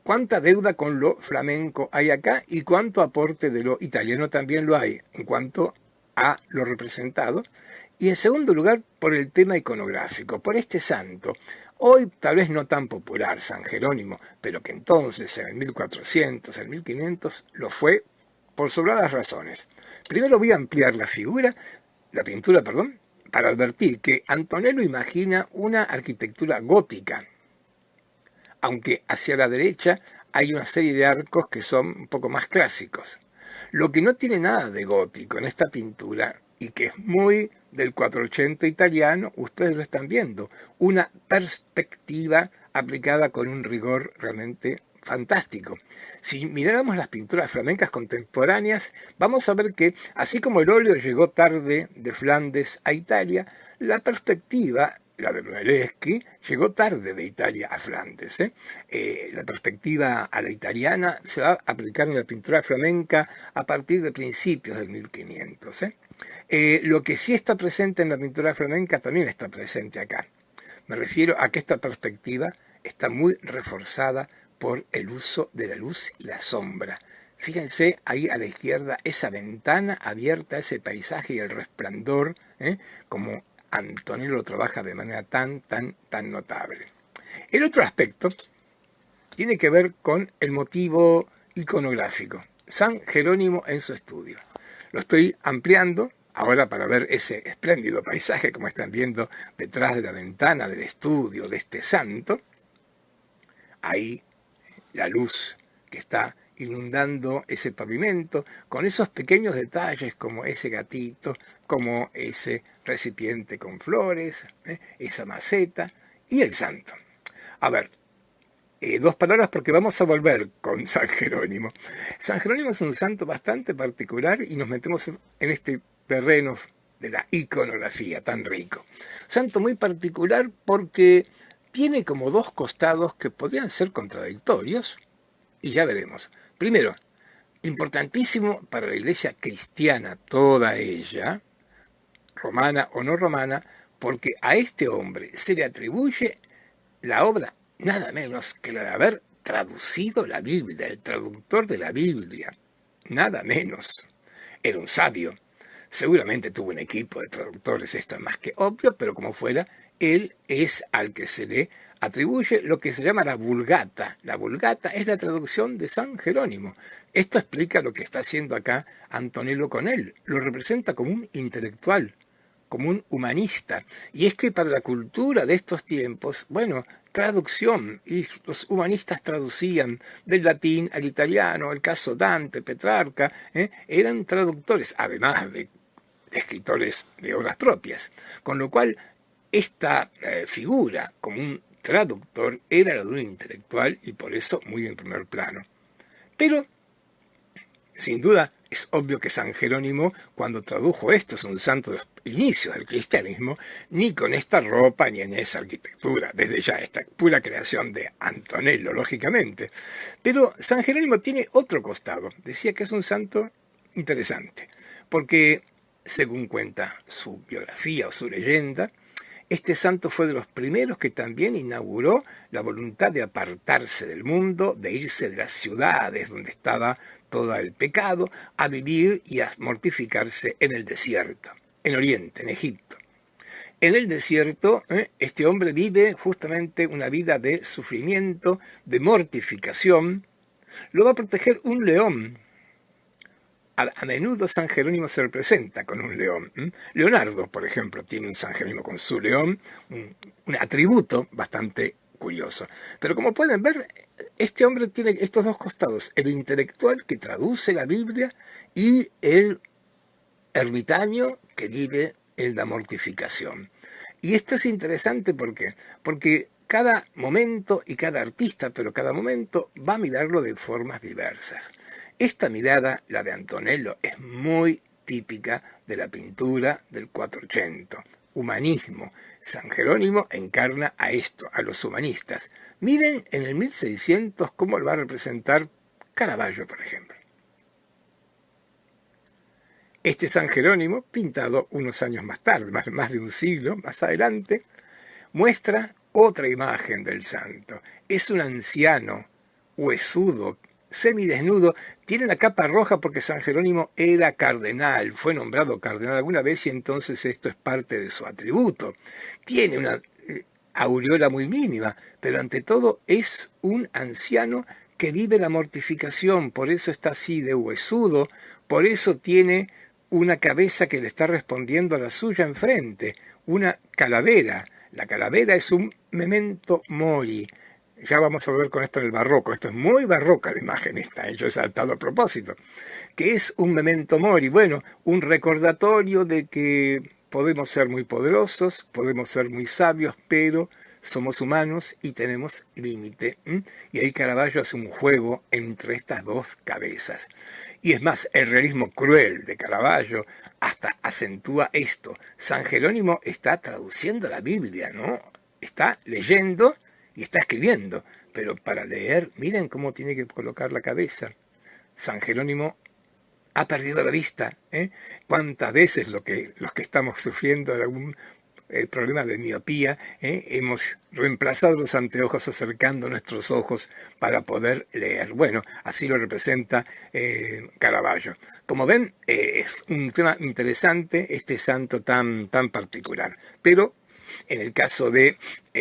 cuánta deuda con lo flamenco hay acá y cuánto aporte de lo italiano también lo hay en cuanto a lo representado. Y en segundo lugar, por el tema iconográfico, por este santo, hoy tal vez no tan popular, San Jerónimo, pero que entonces, en el 1400, en el 1500, lo fue por sobradas razones. Primero voy a ampliar la pintura, para advertir que Antonello imagina una arquitectura gótica, aunque hacia la derecha hay una serie de arcos que son un poco más clásicos. Lo que no tiene nada de gótico en esta pintura, y que es muy del 480 italiano, ustedes lo están viendo, una perspectiva aplicada con un rigor realmente fantástico. Si miráramos las pinturas flamencas contemporáneas, vamos a ver que, así como el óleo llegó tarde de Flandes a Italia, la perspectiva, la de Brunelleschi, llegó tarde de Italia a Flandes. La perspectiva a la italiana se va a aplicar en la pintura flamenca a partir de principios del 1500. Lo que sí está presente en la pintura flamenca también está presente acá. Me refiero a que esta perspectiva está muy reforzada por el uso de la luz y la sombra. Fíjense ahí a la izquierda esa ventana abierta, ese paisaje y el resplandor, como Antonello trabaja de manera tan notable. El otro aspecto tiene que ver con el motivo iconográfico. San Jerónimo en su estudio. Lo estoy ampliando ahora para ver ese espléndido paisaje, como están viendo detrás de la ventana del estudio de este santo. Ahí la luz que está inundando ese pavimento, con esos pequeños detalles como ese gatito, como ese recipiente con flores, esa maceta y el santo. A ver, dos palabras porque vamos a volver con San Jerónimo. San Jerónimo es un santo bastante particular y nos metemos en este terreno de la iconografía tan rico. Santo muy particular porque tiene como dos costados que podrían ser contradictorios y ya veremos. Primero, importantísimo para la iglesia cristiana, toda ella, romana o no romana, porque a este hombre se le atribuye la obra nada menos que la de haber traducido la Biblia, el traductor de la Biblia, nada menos. Era un sabio, seguramente tuvo un equipo de traductores, esto es más que obvio, pero como fuera, él es al que se le atribuye lo que se llama la Vulgata. La Vulgata es la traducción de San Jerónimo. Esto explica lo que está haciendo acá Antonello con él. Lo representa como un intelectual, como un humanista. Y es que para la cultura de estos tiempos, bueno, traducción, y los humanistas traducían del latín al italiano, el caso Dante, Petrarca, eran traductores, además de escritores de obras propias. Con lo cual, esta figura como un traductor era la de un intelectual y por eso muy en primer plano. Pero sin duda, es obvio que San Jerónimo, cuando tradujo esto, es un santo de los inicios del cristianismo, ni con esta ropa ni en esa arquitectura, desde ya esta pura creación de Antonello, lógicamente. Pero San Jerónimo tiene otro costado. Decía que es un santo interesante, porque, según cuenta su biografía o su leyenda, este santo fue de los primeros que también inauguró la voluntad de apartarse del mundo, de irse de las ciudades donde estaba todo el pecado, a vivir y a mortificarse en el desierto, en Oriente, en Egipto. En el desierto, este hombre vive justamente una vida de sufrimiento, de mortificación. Lo va a proteger un león. A menudo San Jerónimo se representa con un león. Leonardo, por ejemplo, tiene un San Jerónimo con su león, un atributo bastante curioso. Pero como pueden ver, este hombre tiene estos dos costados, el intelectual que traduce la Biblia y el ermitaño que vive en la mortificación. Y esto es interesante porque cada momento y cada artista, pero cada momento va a mirarlo de formas diversas. Esta mirada, la de Antonello, es muy típica de la pintura del 480. Humanismo. San Jerónimo encarna a esto, a los humanistas. Miren en el 1600 cómo lo va a representar Caravaggio, por ejemplo. Este San Jerónimo, pintado unos años más tarde, más de un siglo más adelante, muestra otra imagen del santo. Es un anciano, huesudo, semidesnudo, tiene una capa roja porque San Jerónimo era cardenal, fue nombrado cardenal alguna vez y entonces esto es parte de su atributo. Tiene una aureola muy mínima, pero ante todo es un anciano que vive la mortificación, por eso está así de huesudo, por eso tiene una cabeza que le está respondiendo a la suya enfrente, una calavera. La calavera es un memento mori. Ya vamos a volver con esto en el barroco. Esto es muy barroca la imagen esta, yo he saltado a propósito. ¿Qué es un memento mori? Bueno, un recordatorio de que podemos ser muy poderosos, podemos ser muy sabios, pero somos humanos y tenemos límite. Y ahí Caravaggio hace un juego entre estas dos cabezas. Y es más, el realismo cruel de Caravaggio hasta acentúa esto. San Jerónimo está traduciendo la Biblia, ¿no? Está leyendo y está escribiendo, pero para leer, miren cómo tiene que colocar la cabeza. San Jerónimo ha perdido la vista, ¿eh? ¿Cuántas veces los que estamos sufriendo de algún problema de miopía, hemos reemplazado los anteojos acercando nuestros ojos para poder leer? Bueno, así lo representa Caravaggio. Como ven, es un tema interesante este santo tan particular, pero en el caso de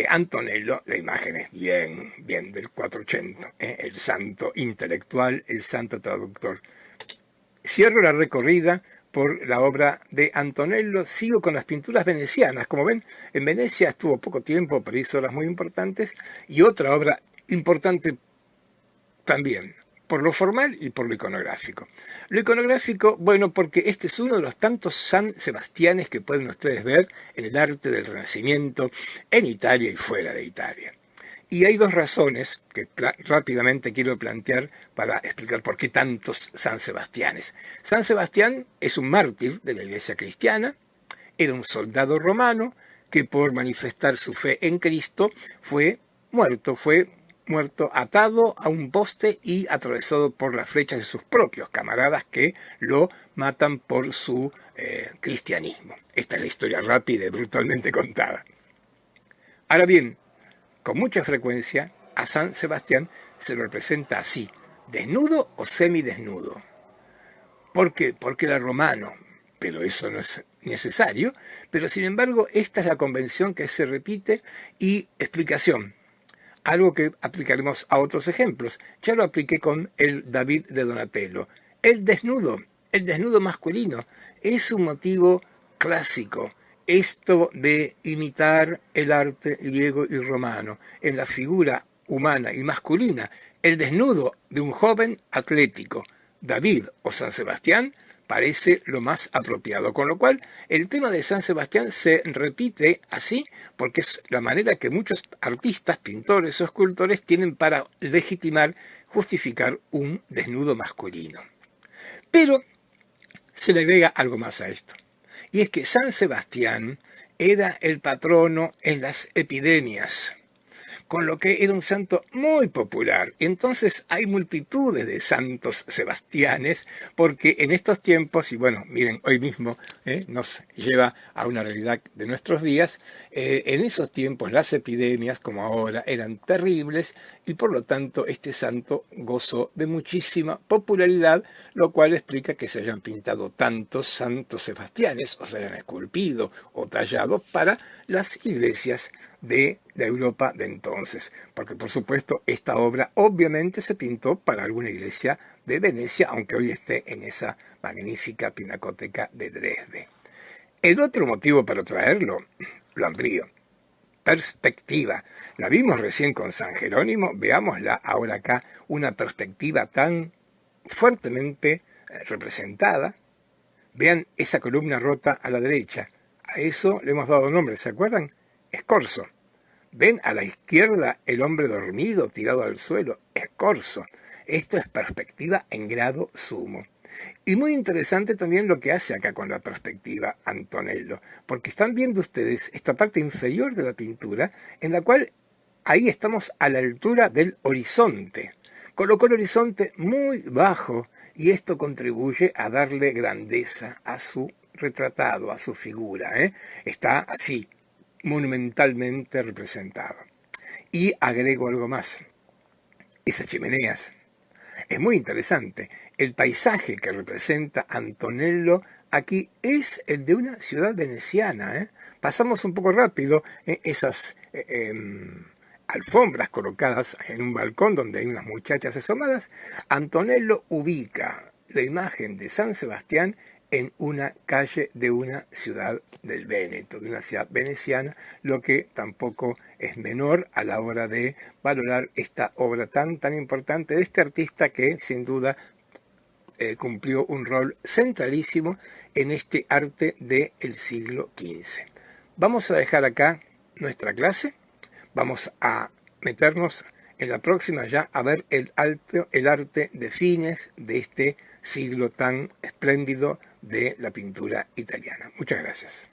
Antonello, la imagen es bien del 480, el santo intelectual, el santo traductor. Cierro la recorrida por la obra de Antonello, sigo con las pinturas venecianas. Como ven, en Venecia estuvo poco tiempo, pero hizo obras muy importantes, y otra obra importante también, por lo formal y por lo iconográfico. Lo iconográfico, bueno, porque este es uno de los tantos San Sebastianes que pueden ustedes ver en el arte del Renacimiento, en Italia y fuera de Italia. Y hay dos razones que rápidamente quiero plantear para explicar por qué tantos San Sebastianes. San Sebastián es un mártir de la Iglesia cristiana, era un soldado romano que por manifestar su fe en Cristo fue muerto atado a un poste y atravesado por las flechas de sus propios camaradas que lo matan por su cristianismo. Esta es la historia rápida y brutalmente contada. Ahora bien, con mucha frecuencia a San Sebastián se lo representa así, desnudo o semidesnudo. ¿Por qué? Porque era romano, pero eso no es necesario. Pero sin embargo, esta es la convención que se repite y explicación. Algo que aplicaremos a otros ejemplos. Ya lo apliqué con el David de Donatello. El desnudo masculino, es un motivo clásico. Esto de imitar el arte griego y romano en la figura humana y masculina, el desnudo de un joven atlético, David o San Sebastián, parece lo más apropiado. Con lo cual, el tema de San Sebastián se repite así porque es la manera que muchos artistas, pintores o escultores tienen para legitimar, justificar un desnudo masculino. Pero se le agrega algo más a esto. Y es que San Sebastián era el patrono en las epidemias, con lo que era un santo muy popular. Entonces hay multitudes de santos sebastianes, porque en estos tiempos, y bueno, miren, hoy mismo nos lleva a una realidad de nuestros días, en esos tiempos las epidemias, como ahora, eran terribles, y por lo tanto este santo gozó de muchísima popularidad, lo cual explica que se hayan pintado tantos santos sebastianes, o se hayan esculpido o tallado para las iglesias de la Europa de entonces, porque por supuesto esta obra obviamente se pintó para alguna iglesia de Venecia, aunque hoy esté en esa magnífica pinacoteca de Dresde. El otro motivo para traerlo, lo amplío, perspectiva. La vimos recién con San Jerónimo, veámosla ahora acá, una perspectiva tan fuertemente representada. Vean esa columna rota a la derecha, a eso le hemos dado nombre, ¿se acuerdan? Escorzo. Ven a la izquierda el hombre dormido tirado al suelo, escorzo. Esto es perspectiva en grado sumo. Y muy interesante también lo que hace acá con la perspectiva Antonello, porque están viendo ustedes esta parte inferior de la pintura, en la cual ahí estamos a la altura del horizonte. Colocó el horizonte muy bajo y esto contribuye a darle grandeza a su retratado, a su figura. Está así, monumentalmente representado. Y agrego algo más, esas chimeneas. Es muy interesante. El paisaje que representa Antonello aquí es el de una ciudad veneciana. Pasamos un poco rápido esas alfombras colocadas en un balcón donde hay unas muchachas asomadas. Antonello ubica la imagen de San Sebastián en una calle de una ciudad del Véneto, de una ciudad veneciana, lo que tampoco es menor a la hora de valorar esta obra tan importante de este artista que sin duda cumplió un rol centralísimo en este arte del siglo XV. Vamos a dejar acá nuestra clase. Vamos a meternos en la próxima ya a ver el arte de fines de este siglo tan espléndido de la pintura italiana. Muchas gracias.